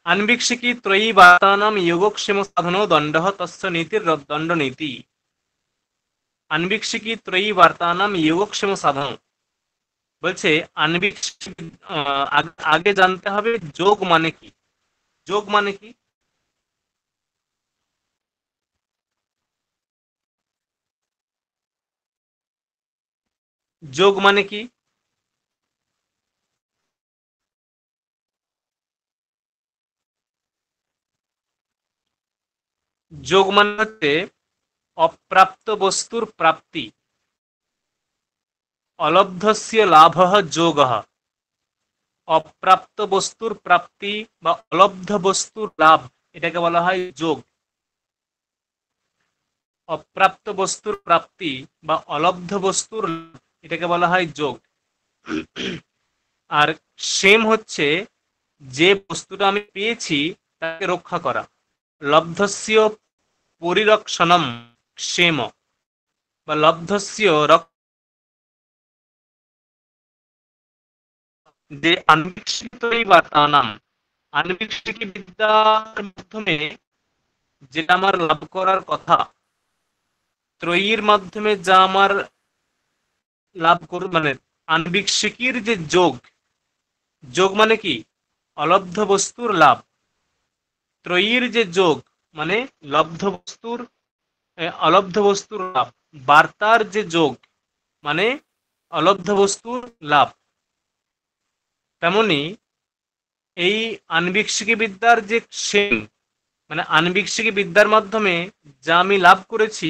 আনবীক্ষিকী ত্রয়ী বার্তানাম যোগক্ষেম সাধনো দণ্ডঃ তস্য নীতির দণ্ডনীতি। আনবীক্ষিকী ত্রয়ী বার্তানাম যোগক্ষেম সাধন বলছে, আনবীক্ষিক, আগে জানতে হবে যোগ মানে কি। যোগ মানে কি? যোগ মানে কি? যোগ মানে হচ্ছে অপ্রাপ্ত বস্তুর প্রাপ্তি, অলব্ধস্য লাভঃ যোগঃ। অপ্রাপ্ত বস্তুর প্রাপ্তি বা অলব্ধ বস্তুর লাভ, এটাকে বলা হয় যোগ। অপ্রাপ্ত বস্তুর প্রাপ্তি বা অলব্ধ বস্তুর লাভ, এটাকে বলা হয় যোগ। আর সেম হচ্ছে, যে বস্তুটা আমি পেয়েছি তাকে রক্ষা করা, লব্ধস্য পরিরক্ষণম সেম, বা লব্ধস্য যে আনবীক্ষিত বার্তানাম, আনবীক্ষিক বিদ্যার মাধ্যমে যেটা আমার লাভ করার কথা, ত্রয়ীর মাধ্যমে যা আমার লাভ মানে আনবীক্ষিকীর যে যোগ, যোগ মানে কি? অলব্ধ বস্তুর লাভ। ত্রয়ীর যে যোগ মানে লব্ধ বস্তুর, অলব্ধ বস্তুর লাভ। বার্তার যে যোগ মানে অলব্ধ বস্তুর লাভ। তেমনি এই আনবীক্ষিকী বিদ্যার যে সেম, মানে আনবীক্ষিকী বিদ্যার মাধ্যমে যা আমি লাভ করেছি,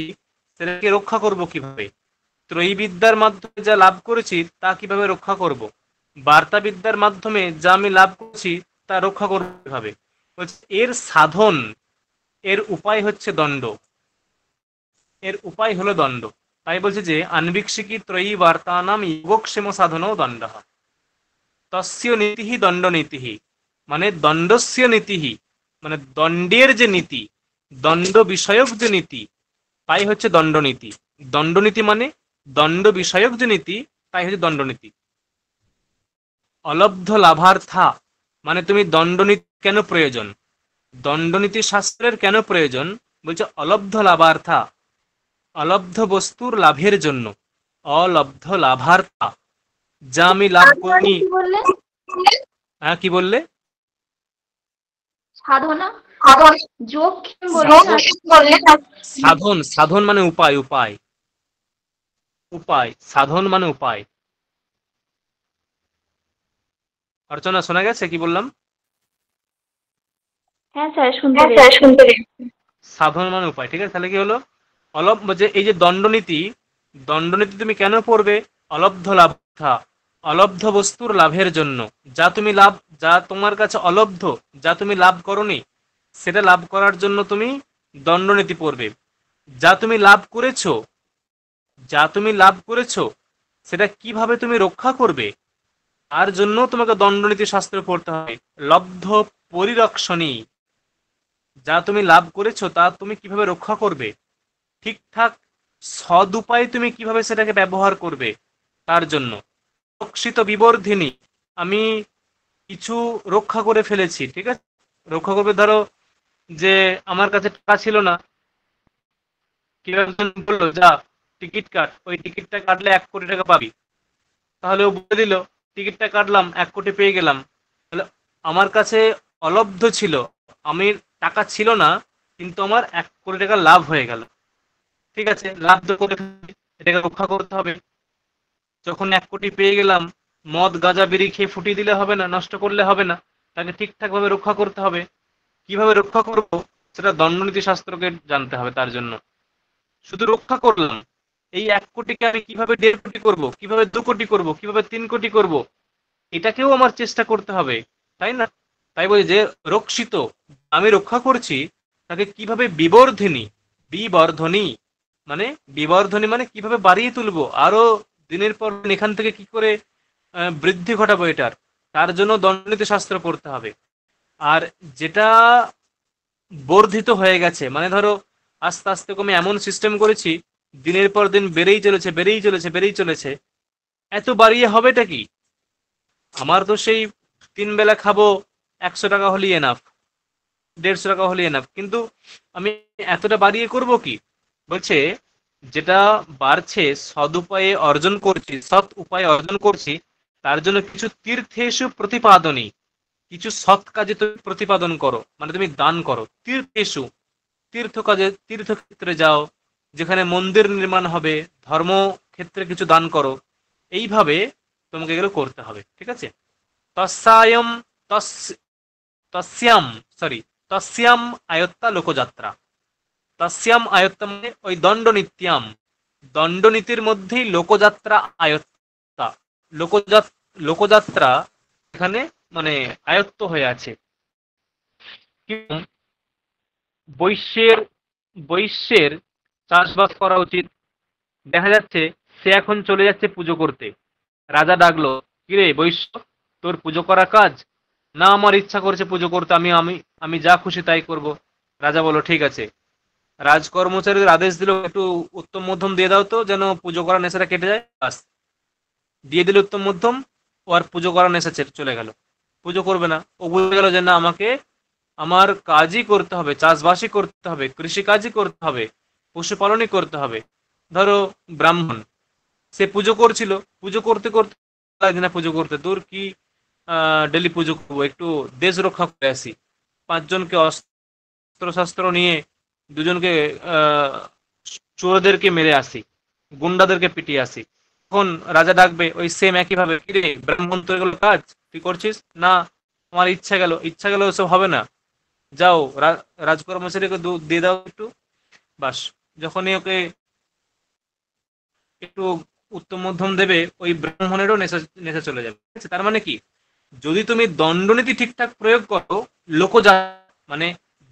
সেটাকে রক্ষা করব কিভাবে? ত্রয়ী বিদ্যার মাধ্যমে যা লাভ করেছি তা কিভাবে রক্ষা করব? বার্তা বিদ্যার মাধ্যমে যা আমি লাভ করেছি তা রক্ষা করব কিভাবে? এর সাধন, এর উপায় হচ্ছে দণ্ড। এর উপায় হলো দণ্ড। তাই বলছে যে আনবীক্ষিকী ত্রয়ী বার্তানাম যোগক্ষেম সাধনও দণ্ডঃ তস্য নীতিহি দণ্ডনীতিহি, মানে দণ্ডস্য নীতিহি, মানে দণ্ডের যে নীতি, দণ্ড বিষয়ক যে নীতি, তাই হচ্ছে দণ্ডনীতি। দণ্ডনীতি মানে দণ্ড বিষয়ক যে নীতি, তাই হচ্ছে দণ্ডনীতি। অলব্ধ লাভার্থা, মানে তুমি দণ্ডনীতি কেন প্রয়োজন, দণ্ডনীতি শাস্ত্রের কেন প্রয়োজন? বলছে অলব্ধ লাভার্থা, অলব্ধ বস্তুর লাভের জন্য। অলব্ধ লাভার্থা, যা আমি লাভ করিনি। কি বললে? হ্যাঁ, কি বললে? সাধনা, যোগ সাধন, সাধন মানে উপায়, উপায়, উপায়, সাধন মানে উপায়। অর্চনা, শোনা গেছে কি বললাম? হ্যাঁ স্যার, শুনতে সাধন মানে উপায়। ঠিক আছে, তাহলে কি হলো? যে এই যে দণ্ডনীতি, দণ্ডনীতি তুমি কেন পড়বে? অলব্ধ লাভা, অলব্ধ বস্তুর লাভের জন্য। যা তুমি লাভ, যা তোমার কাছে অলব্ধ, যা তুমি লাভ করনি, সেটা লাভ করার জন্য তুমি দণ্ডনীতি পড়বে। যা তুমি লাভ করেছো, যা তুমি লাভ করেছো সেটা কিভাবে তুমি রক্ষা করবে, তার জন্য তোমাকে দণ্ডনীতি শাস্ত্র পড়তে হবে। লব্ধ পরিরক্ষণী, যা তুমি লাভ করেছো তা তুমি কিভাবে রক্ষা করবে, ঠিকঠাক সদুপায়ে তুমি কিভাবে সেটাকে ব্যবহার করবে, তার জন্য। রক্ষিত বিবর্ধিনী, আমি কিছু রক্ষা করে ফেলেছি, ঠিক আছে। রক্ষা করবে, ধরো যে আমার কাছে টাকা ছিল না, কেউ একজন বললো যা টিকিট কাট, ওই টিকিটটা কাটলে 1 কোটি টাকা পাবি। তাহলে ও বলে দিল, টিকিটটা কাটলাম, 1 কোটি পেয়ে গেলাম। তাহলে আমার কাছে অলব্ধ ছিল, আমি টাকা ছিল না, কিন্তু আমার 1 কোটি টাকা লাভ হয়ে গেল। ঠিক আছে, লাভ তো করে ফেলেছি, এটাকে রক্ষা করতে হবে। যখন 1 কোটি পেয়ে গেলাম, মদ গাঁজা বিড়ি খেয়ে ফুটিয়ে দিলে হবে না, নষ্ট করলে হবে না, তাকে ঠিকঠাক ভাবে রক্ষা করতে হবে। কিভাবে রক্ষা করব সেটা দণ্ডনীতি শাস্ত্রকে জানতে হবে। তার জন্য শুধু রক্ষা করলাম, এই 1 কোটিকে আমি কিভাবে 1.5 কোটি করব, কিভাবে 2 কোটি করব, কিভাবে 3 কোটি করব, এটাকেও আমার চেষ্টা করতে হবে, তাই না? তাই বলি যে রক্ষিত, আমি রক্ষা করছি, তাকে কিভাবে বিবর্ধিনী, বিবর্ধনী মানে, বিবর্ধনী মানে কিভাবে বাড়িয়ে তুলবো, আরো দিনের পর দিন এখান থেকে কি করে বৃদ্ধি ঘটাবো এটার, তার জন্য দণ্ডনীতি শাস্ত্র পড়তে হবে। আর যেটা বর্ধিত হয়ে গেছে, মানে ধরো আস্তে আস্তে আমি এমন সিস্টেম করেছি, দিনের পর দিন বেড়েই চলেছে, বেড়েই চলেছে, বেড়েই চলেছে, এত বাড়িয়ে হবেটা কি? আমার তো সেই 3 বেলা খাবো, 100 টাকা হলেই এনাফ, 150 টাকা হলেই এনাফ, কিন্তু আমি এতটা বাড়িয়ে করব কি? বলছে যেটা বাড়ছে সদুপায়ে অর্জন করছি, সৎ উপায়ে অর্জন করছি, তার জন্য কিছু তীর্থেষু প্রতিপাদনী, কিছু সৎ কাজে তুমি প্রতিপাদন করো, মানে তুমি দান করো। তীর্থেষু, তীর্থ কাজে, তীর্থক্ষেত্রে যাও, যেখানে মন্দির নির্মাণ হবে, ধর্মক্ষেত্রে কিছু দান করো। এইভাবে তোমাকে এগুলো করতে হবে, ঠিক আছে। তস্যায়ম, তস্যাম, সরি, তস্যাম আয়ত্তা লোকযাত্রা। তস্যাম আয়ত্তা মানে ওই দণ্ডনীত্যাম, দণ্ডনীতির মধ্যেই লোকযাত্রা আয়ত্তা, লোকযাত্রা এখানে মানে আয়ত্ত হয়ে আছে। বৈশ্যের, বৈশ্যের চাষবাস করা উচিত। দেখা যাচ্ছে সে এখন চলে যাচ্ছে পুজো করতে, রাজা ডাকলো, কিরে বৈশ্য, তোর পুজো করা কাজ? না, আমার ইচ্ছা করছে পুজো করতে, আমি আমি আমি যা খুশি তাই করব। রাজা বলল ঠিক আছে। রাজকর্মচারীদের আদেশ দিল, একটু উত্তম মধ্যম দিয়ে দাও তো, যেন পুজো করার নেশাটা কেটে যায়। বাস, দিয়ে দিল উত্তম মধ্যম, ও আর পুজো করার নেশা চলে গেল, পুজো করবে না। ও বুঝে গেল যে না, আমাকে আমার কাজই করতে হবে, চাষবাসই করতে হবে, কৃষিকাজই করতে হবে, পশুপালনই করতে হবে। ধরো ব্রাহ্মণ, সে পুজো করছিল, পুজো করতে করতে লাগে না পুজো করতে, তোর কি ডেলি পুজো করবো, একটু দেশ রক্ষা করে আসি, 5 জনকে অস্ত্র শস্ত্র নিয়ে, 2জনকে আহ চোরদেরকে মেরে আসি, গুন্ডাদেরকে পিটিয়ে আসি। তখন রাজা ডাকবে ওই সেম একই ভাবে, কিরে ব্রাহ্মণ, তোর এগুলো কাজ, তুই করছিস না? আমার ইচ্ছা গেল, ইচ্ছা গেল, ওসব হবে না, যাও রাজকর্মচারীকে দিয়ে দাও একটু। বাস, যখনই ওকে একটু উত্তম মধ্যম দেবে, ওই ব্রাহ্মণেরও নেশা, নেশা চলে যাবে, ঠিক আছে? তার মানে কি, যদি তুমি দণ্ডনীতি ঠিকঠাক প্রয়োগ করো, লোকজা মানে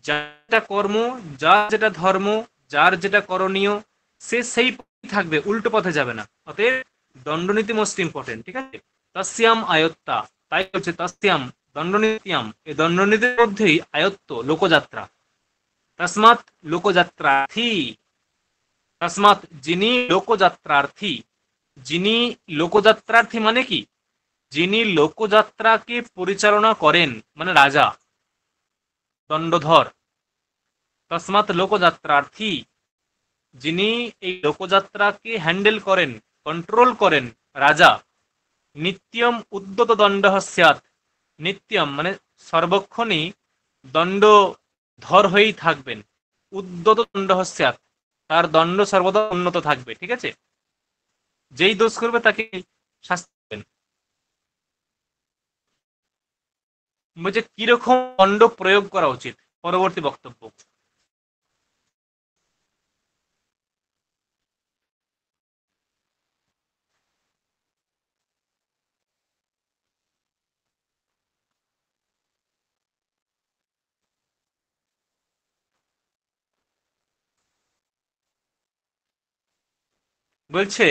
যেটা কর্ম, যার যেটা ধর্ম, যার যেটা করণীয়, সে সেই পথে থাকবে, উল্টো পথে যাবে না। অতএব দণ্ডনীতি মোস্ট ইম্পর্টেন্ট, ঠিক আছে। তস্যাম আয়ত্তা, তাই হচ্ছে তস্যাম দণ্ডনীতিয়াম, এই দণ্ডনীতির মধ্যেই আয়ত্ত লোকযাত্রা। তসমাৎ লোকযাত্রার্থী, তসমাৎ যিনি লোকযাত্রার্থী, যিনি লোকযাত্রার্থী মানে কি, যিনি লোকযাত্রাকে পরিচালনা করেন, মানে রাজা, দণ্ডধর। তসমাৎ লোকযাত্রার্থী, যিনি এই লোকযাত্রাকে হ্যান্ডেল করেন, কন্ট্রোল করেন, রাজা। নিত্যম উদ্যত দণ্ড স্যাৎ, নিত্যম মানে সর্বক্ষণই দণ্ডধর হয়েই থাকবেন। উদ্যত দণ্ড স্যাৎ, তার দণ্ড সর্বদা উন্নত থাকবে, ঠিক আছে। যেই দোষ করবে তাকে শাস্তি দেবেন। বলছে কিরকম দণ্ড প্রয়োগ করা উচিত, পরবর্তী বক্তব্য। বলছে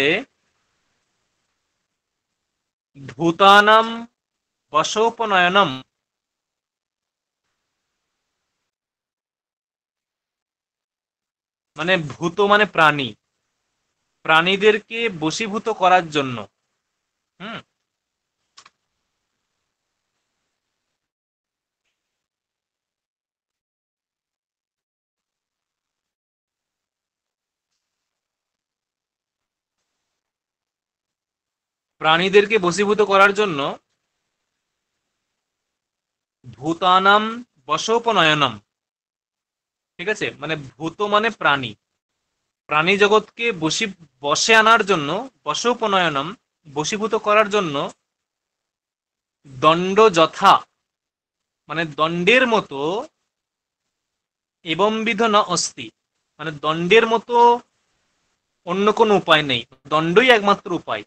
ভূতানাম বশোপনয়নম, মানে ভূত মানে প্রাণী, প্রাণীদেরকে বশীভূত করার জন্য। হুম, প্রাণীদেরকে বশীভূত করার জন্য ভূতানাম বশোপনয়নম, ঠিক আছে, মানে ভূত মানে প্রাণী, প্রাণী জগৎকে বশে আনার জন্য, বশোপনয়নম বশীভূত করার জন্য, দণ্ড যথা মানে দণ্ডের মতো, এবমবিধ ন অস্তি মানে দণ্ডের মতো অন্য কোনো উপায় নেই, দণ্ডই একমাত্র উপায়,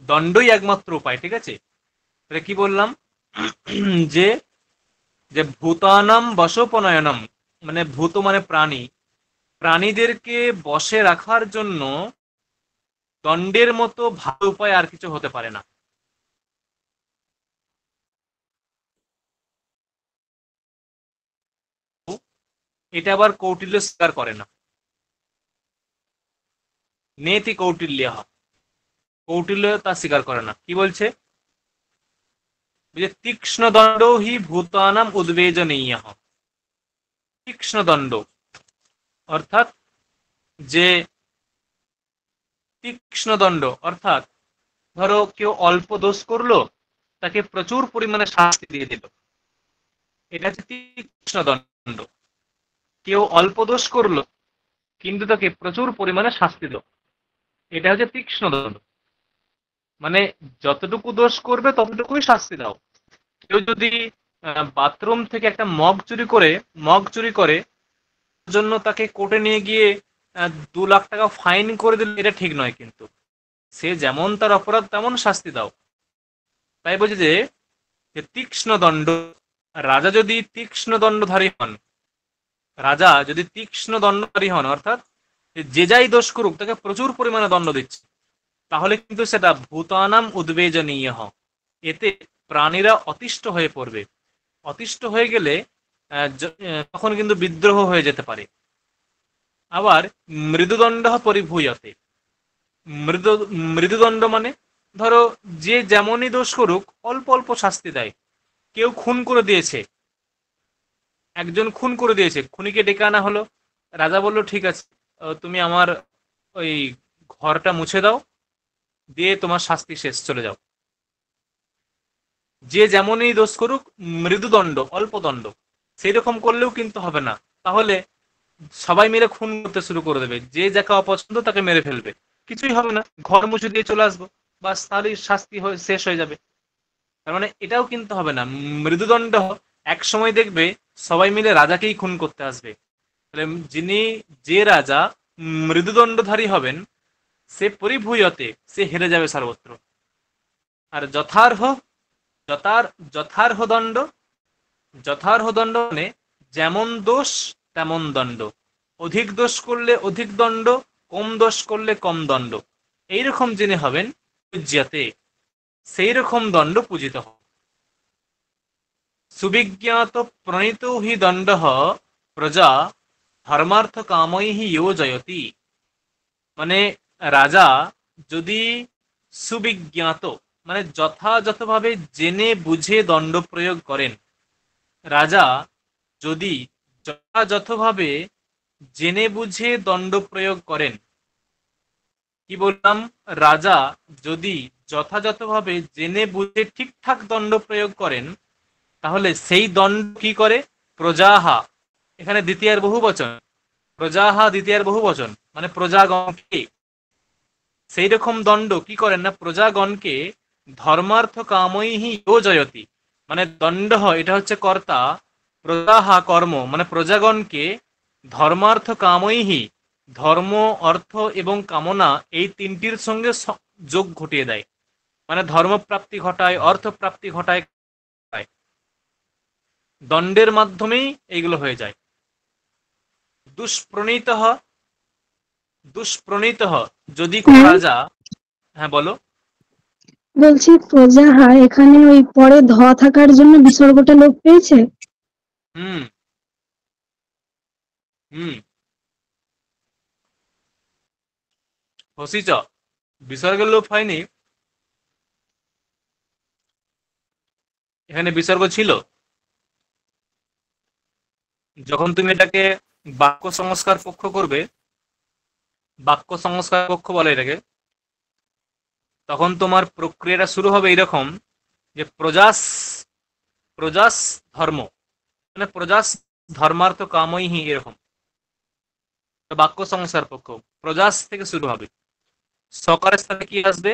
দণ্ডই একমাত্র উপায়, ঠিক আছে। তাহলে কি বললাম যে যে ভূতানাম বশোপনয়নম, মানে ভূত মানে প্রাণী, প্রাণীদেরকে বশে রাখার জন্য দণ্ডের মতো ভালো উপায় আর কিছু হতে পারে না। এটা আবার কৌটিল্য স্বীকার করে না। নেতি কৌটিল্য, কৌটিল্য তা স্বীকার করে না। কি বলছে যে তীক্ষ্ণ দণ্ড হি ভূতানাম উদ্বেজনীয়, তীক্ষ্ণ দণ্ড অর্থাৎ যে তীক্ষ্ণ দণ্ড অর্থাৎ ধরো কেউ অল্প দোষ করলো, তাকে প্রচুর পরিমাণে শাস্তি দিয়ে দিল, এটা হচ্ছে তীক্ষ্ণ দণ্ড। কেউ অল্প দোষ করলো কিন্তু তাকে প্রচুর পরিমাণে শাস্তি দিল, এটা হচ্ছে তীক্ষ্ণ দণ্ড। মানে যতটুকু দোষ করবে ততটুকুই শাস্তি দাও। কেউ যদি বাথরুম থেকে একটা মগ চুরি করে জন্য তাকে কোর্টে নিয়ে গিয়ে 2 লাখ টাকা ফাইন করে দিল, এটা ঠিক নয়। কিন্তু সে যেমন তার অপরাধ তেমন শাস্তি দাও। তাই বলছে যে তীক্ষ্ণ দণ্ড, রাজা যদি তীক্ষ্ণ দণ্ডধারী হন, রাজা যদি তীক্ষ্ণ দণ্ডধারী হন অর্থাৎ যে যাই দোষ করুক তাকে প্রচুর পরিমাণে দণ্ড দিচ্ছে, তাহলে কিন্তু সেটা ভূতানাম উদ্বেজনীয়, এতে প্রাণীরা অতিষ্ঠ হয়ে পড়বে। অতিষ্ঠ হয়ে গেলে তখন কিন্তু বিদ্রোহ হয়ে যেতে পারে। আবার মৃদুদণ্ড পরিভূয়তে, মৃদু মৃদুদণ্ড মানে ধরো যে যেমনই দোষ করুক অল্প অল্প শাস্তি দেয়। কেউ খুন করে দিয়েছে, একজন খুন করে দিয়েছে, খুনিকে ডেকে আনা হলো, রাজা বলল ঠিক আছে তুমি আমার ওই ঘরটা মুছে দাও, দিয়ে তোমার শাস্তি শেষ, চলে যাও। যে যেমনই দোষ করুক মৃদুদণ্ড, অল্প দণ্ড, সেই রকম করলেও কিন্তু হবে না। তাহলে সবাই মিলে খুন করতে শুরু করে দেবে, যে যাকে অপছন্দ তাকে মেরে ফেলবে, কিছুই হবে না, ঘর মুছে দিয়ে চলে আসবো, বাস তাহলেই শাস্তি শেষ হয়ে যাবে। তার মানে এটাও কিন্তু হবে না, মৃদুদণ্ড এক সময় দেখবে সবাই মিলে রাজাকেই খুন করতে আসবে। তাহলে যে রাজা মৃদুদণ্ডধারী হবেন সে পরিভূয়তে, সে হেরে যাবে সর্বত্র। আর যথার্হ দণ্ড, যথার্হ দণ্ড মানে যেমন দোষ তেমন দণ্ড, অধিক দোষ করলে অধিক দণ্ড, কম দোষ করলে কম দণ্ড, এইরকম যিনি হবেন পূজ্যতে, সেই রকম দণ্ড পূজিত হবে। সুবিজ্ঞাত প্রণীত হি দণ্ড প্রজা ধর্মার্থ কামৈ যোজয়তি, মানে রাজা যদি সুবিজ্ঞাত মানে যথাযথভাবে জেনে বুঝে দণ্ড প্রয়োগ করেন, রাজা যদি যথাযথভাবে জেনে বুঝে দণ্ড প্রয়োগ করেন, কি বললাম, রাজা যদি যথাযথভাবে জেনে বুঝে ঠিকঠাক দণ্ড প্রয়োগ করেন, তাহলে সেই দণ্ড কি করে, প্রজাহা, এখানে দ্বিতীয়ার বহু বচন, প্রজাহা দ্বিতীয়ার বহু বচন মানে প্রজাগণকে, সেই রকম দণ্ড কি করেন না, প্রজাগণকে ধর্মার্থ কামৈহি যোজয়তি, মানে দণ্ড এটা হচ্ছে কর্তা, প্রজাহা কর্ম মানে প্রজাগণকে ধর্মার্থ কামৈহি, ধর্ম অর্থ এবং কামনা এই তিনটির সঙ্গে যোগ ঘটিয়ে দেয়, মানে ধর্মপ্রাপ্তি ঘটায়, অর্থপ্রাপ্তি ঘটায়, দণ্ডের মাধ্যমেই এইগুলো হয়ে যায়। দুষ্প্রণীত দুষ্প্রণীত যদি কোনো হ্যাঁ রাজা, হ্যাঁ বলো। বলছি প্রজাহা এখানে ওই পরে ধ থাকার জন্য বিসর্গটা লোপ পেয়েছে। হুম হুম হসিচ বিসর্গের লোপ হয়নি, এখানে বিসর্গ ছিল। যখন তুমি এটাকে বাক্য সংস্কার পক্ষ করবে, বাক্য সংস্কার পক্ষ বলে এটাকে, তখন তোমার প্রক্রিয়াটা শুরু হবে এরকম যে প্রজাস প্রজাস ধর্ম, মানে প্রজাস ধর্মার্থ কামই, এরকম বাক্য সংস্কার পক্ষ প্রজাস থেকে শুরু হবে। সকারের স্থানে কি আসবে?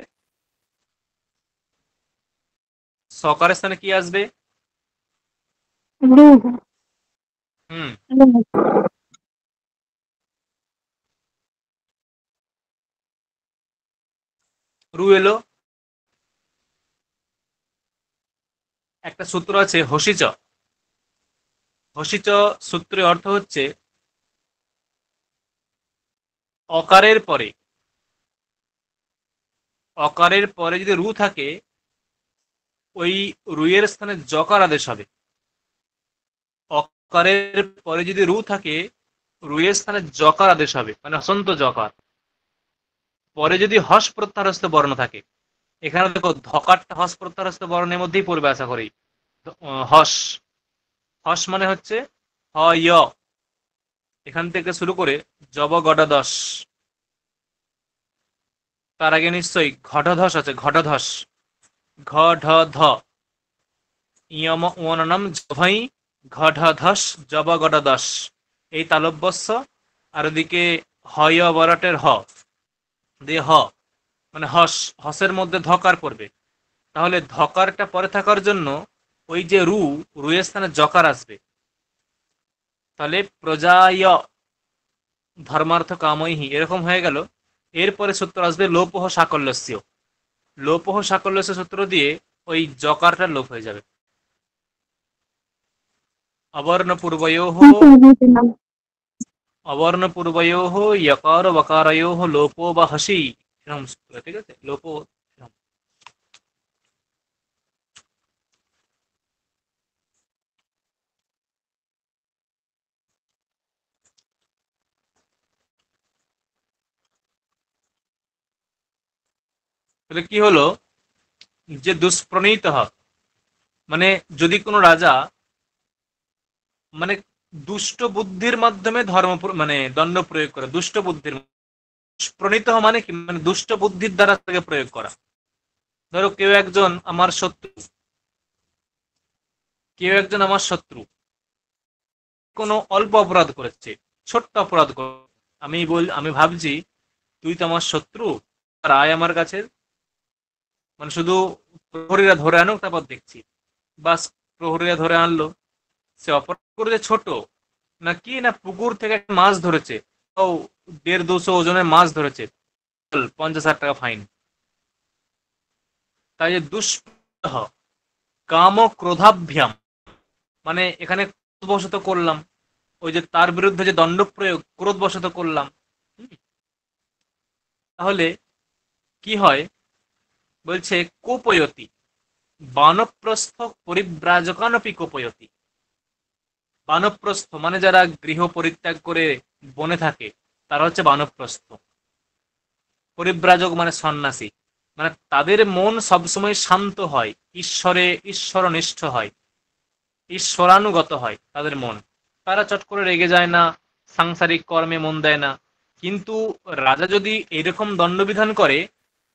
সকারের স্থানে কি আসবে? রূঢ়। হুম রু এলো। একটা সূত্র আছে হসিচ। হসিচ সূত্রের অর্থ হচ্ছে অকারের পরে, অকারের পরে যদি রু থাকে, ওই রুয়ের স্থানে জকার আদেশ হবে। অকারের পরে যদি রু থাকে, রুয়ের স্থানে জকার আদেশ হবে, মানে হসন্ত জকার। পরে যদি হস প্রত্যাহারস্থ বর্ণ থাকে, এখানে দেখো ধকারটা হস প্রত্যাহারস্থ বর্ণের মধ্যেই পড়বে আশা করি। হস, হস মানে হচ্ছে হ য়, এখান থেকে শুরু করে জব গডাদশ, তার আগে নিশ্চয়ই ঘটধস আছে, ঘটধস, ঘ ঢ ধ, ইয়ম ওয়াননম জভাই, ঘ ঢ ধস, জব গডাদশ, এই তালব্যস্য। আর ওদিকে হয় বরাটের হ দিয়ে হ, মানে হস, হসের মধ্যে ধকার পড়বে। তাহলে ধকারটা পরে থাকার জন্য ওই যে রু, রুয়ের স্থানে জকার আসবে। তাহলে প্রজায় ধর্মার্থ কামৈহি এরকম হয়ে গেল। এরপরে সূত্র আসবে লোপহ সাকল্যস্য। লোপহ সাকল্যস্য সূত্র দিয়ে ওই জকারটা লোপ হয়ে যাবে। অবর্ণ পূর্বয়োঃ, হ্যাঁ স্যার বুঝলাম। অবর্ণ পূর্বয়োঃ ইয়কার বকারয়োঃ লোপো বা হসি, এরকম সূত্র, ঠিক আছে? লোপো এরকম। তাহলে কি হলো যে দুষ্প্রণীত, মানে যদি কোনো রাজা মানে দুষ্ট বুদ্ধির মাধ্যমে ধর্ম মানে দণ্ড প্রয়োগ করে, দুষ্ট বুদ্ধির প্রণীত মানে কি, মানে দুষ্ট বুদ্ধির দ্বারা তাকে প্রয়োগ করা। ধরো কেউ একজন আমার শত্রু, কেউ একজন আমার শত্রু কোনো অল্প অপরাধ করেছে, ছোট্ট অপরাধ করে, আমি ভাবছি তুই তো আমার শত্রু, আর আয় আমার কাছে, মানে শুধু প্রহরীরা ধরে আনুক তারপর দেখছি। বাস, প্রহরীরা ধরে আনলো, সে অপরাধ করেছে ছোট, না কি না পুকুর থেকে মাছ ধরেছে, ও 150-200 ওজনের মাছ ধরেছে, 50,000 টাকা ফাইন। তাই যে দুষ্প্রহ কাম ক্রোধাভ্যাম, মানে এখানে ক্রোধবশত করলাম, ওই যে তার বিরুদ্ধে যে দণ্ড প্রয়োগ ক্রোধবশত করলাম। তাহলে কি হয় বলছে কোপয়তি, বানপ্রস্থ পরিব্রাজকানপি কোপয়তি। বানপ্রস্থ মানে যারা গৃহ পরিত্যাগ করে বনে থাকে, তারা হচ্ছে বানপ্রস্থ। পরিব্রাজক মানে সন্ন্যাসী, মানে তাদের মন সবসময় শান্ত হয়, ঈশ্বরনিষ্ঠ হয়, ঈশ্বরানুগত হয় তাদের মন। তারা চট করে রেগে যায় না, সাংসারিক কর্মে মন দেয় না। কিন্তু রাজা যদি এরকম দণ্ডবিধান করে,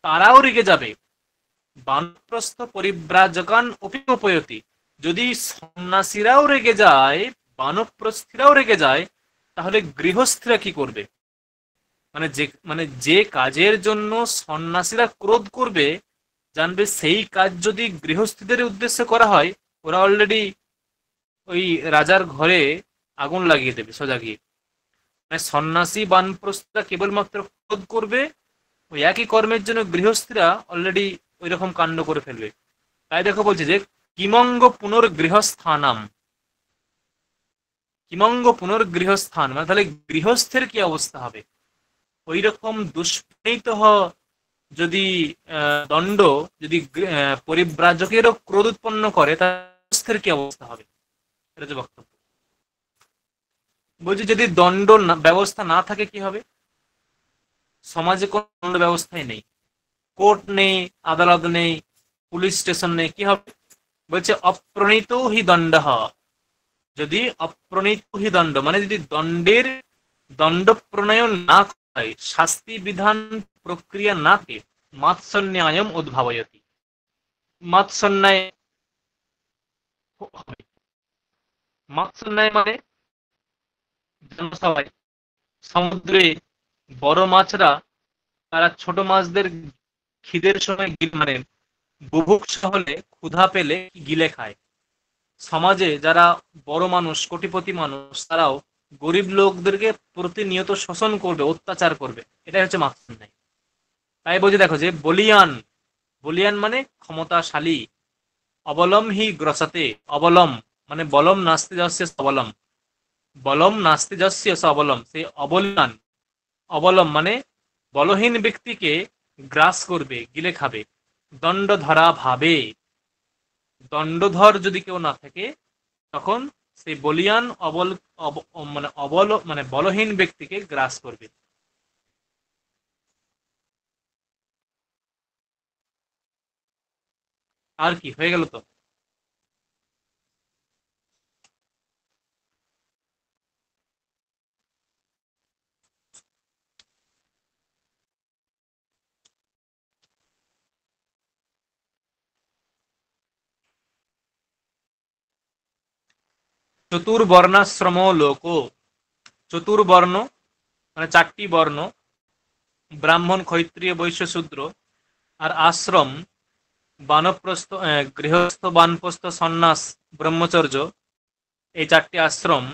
তারাও রেগে যাবে। বানপ্রস্থ পরিব্রাজকান উপয়তি, যদি সন্ন্যাসীরাও রেগে যায়, বানপ্রস্থিরাও রেগে যায়, তাহলে গৃহস্থীরা কি করবে? মানে যে কাজের জন্য সন্ন্যাসীরা ক্রোধ করবে, জানবে সেই কাজ যদি গৃহস্থীদের উদ্দেশ্যে করা হয়, ওরা অলরেডি ওই রাজার ঘরে আগুন লাগিয়ে দেবে সোজা গিয়ে। মানে সন্ন্যাসী বানপ্রস্থরা কেবলমাত্র ক্রোধ করবে, ওই একই কর্মের জন্য গৃহস্থীরা অলরেডি ওই রকম কাণ্ড করে ফেলবে। তাই দেখো বলছে যে কিমঙ্গ পুনর্গৃহস্থানাম, কিমঙ্গ পুনর্গৃহস্থান, মানে তাহলে গৃহস্থের কি অবস্থা হবে? ওই রকম দুষ্প্রণীত যদি দণ্ড যদি পরিব্রাজকেরও ক্রোধ উৎপন্ন করে, তার কি অবস্থা হবে? এটা হচ্ছে বক্তব্য। বলছি যদি দণ্ড ব্যবস্থা না থাকে কি হবে? সমাজে কোন দণ্ড ব্যবস্থাই নেই, কোর্ট নেই, আদালত নেই, পুলিশ স্টেশন নেই, কি হবে? বলছে অপ্রণীত হি দণ্ড। যদি অপ্রণীত হি দণ্ড মানে যদি দণ্ড প্রণয়ন না হয়, শাস্তি বিধান প্রক্রিয়া না কে, মাৎসন্যায়ম উদ্ভাবয়তি। মাৎসন্যায় হবে। মাৎসন্যায় মানে জনসভায় সমুদ্রে বড় মাছরা তারা ছোট মাছদের খিদের সময় মানে বুভুক্ষা হলে, ক্ষুধা পেলে গিলে খায়। সমাজে যারা বড় মানুষ, কোটিপতি মানুষ, তারাও গরিব লোকদেরকে প্রতিনিয়ত শোষণ করবে, অত্যাচার করবে। এটাই হচ্ছে মাৎসন্যায়। তাই বলছে দেখো যে বলিয়ান, বলিয়ান মানে ক্ষমতাশালী, অবলম হি গ্রসতে, অবলম মানে বলম নাস্তি যস্য সবলম, বলম নাস্তি যস্য সবলম, সেই অবলিয়ান, অবলম মানে বলহীন ব্যক্তিকে গ্রাস করবে, গিলে খাবে। দণ্ড ধরা ভাবে, দণ্ডধর যদি কেউ না থাকে, তখন সেই বলিয়ান মানে বলহীন ব্যক্তিকে গ্রাস করবে। আর কি হয়ে গেল? তো চতুর্বর্ণাশ্রম লোক, চতুর্বর্ণ মানে চারটি বর্ণ, ব্রাহ্মণ, ক্ষত্রিয়, বৈশ্য, শূদ্র, আর আশ্রম বানপ্রস্থ, গৃহস্থ, বানপ্রস্থ, সন্ন্যাস, ব্রহ্মচর্য, এই চারটি আশ্রম,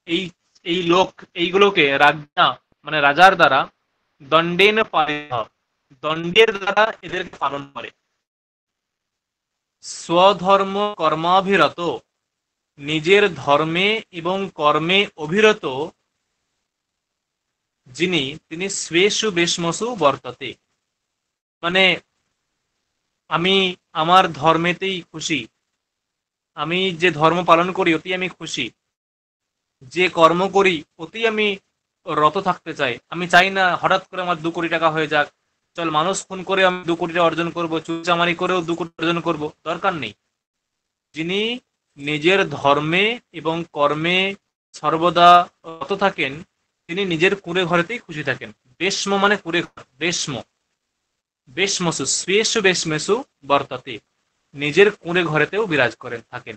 এই এই লোক এইগুলোকে রাজা মানে রাজার দ্বারা দণ্ডেন পালিত, দণ্ডের দ্বারা এদেরকে পালন করে। স্বধর্ম কর্মাভিরত, নিজের ধর্মে এবং কর্মে অভিরত যিনি, তিনি স্বেষু বেশমসু বর্ততে, মানে আমি আমার ধর্মেতেই খুশি, আমি যে ধর্ম পালন করি ওতেই আমি খুশি, যে কর্ম করি ওতেই আমি রত থাকতে চাই। আমি চাই না হঠাৎ করে আমার 2 কোটি টাকা হয়ে যাক, চল মানুষ খুন করে আমি 2 কোটি টাকা অর্জন করবো, চুরিচামারি করেও 2 কোটি অর্জন করব, দরকার নেই। যিনি নিজের ধর্মে এবং কর্মে সর্বদা রত থাকেন, তিনি নিজের কুঁড়ে ঘরেতেই খুশি থাকেন। বেশ্ম মানে কুঁড়ে ঘর, বেশ্ম, বেশমসু স্বেষু বেশমেসু বর্ততে, নিজের কুঁড়ে ঘরেতেও বিরাজ করেন, থাকেন।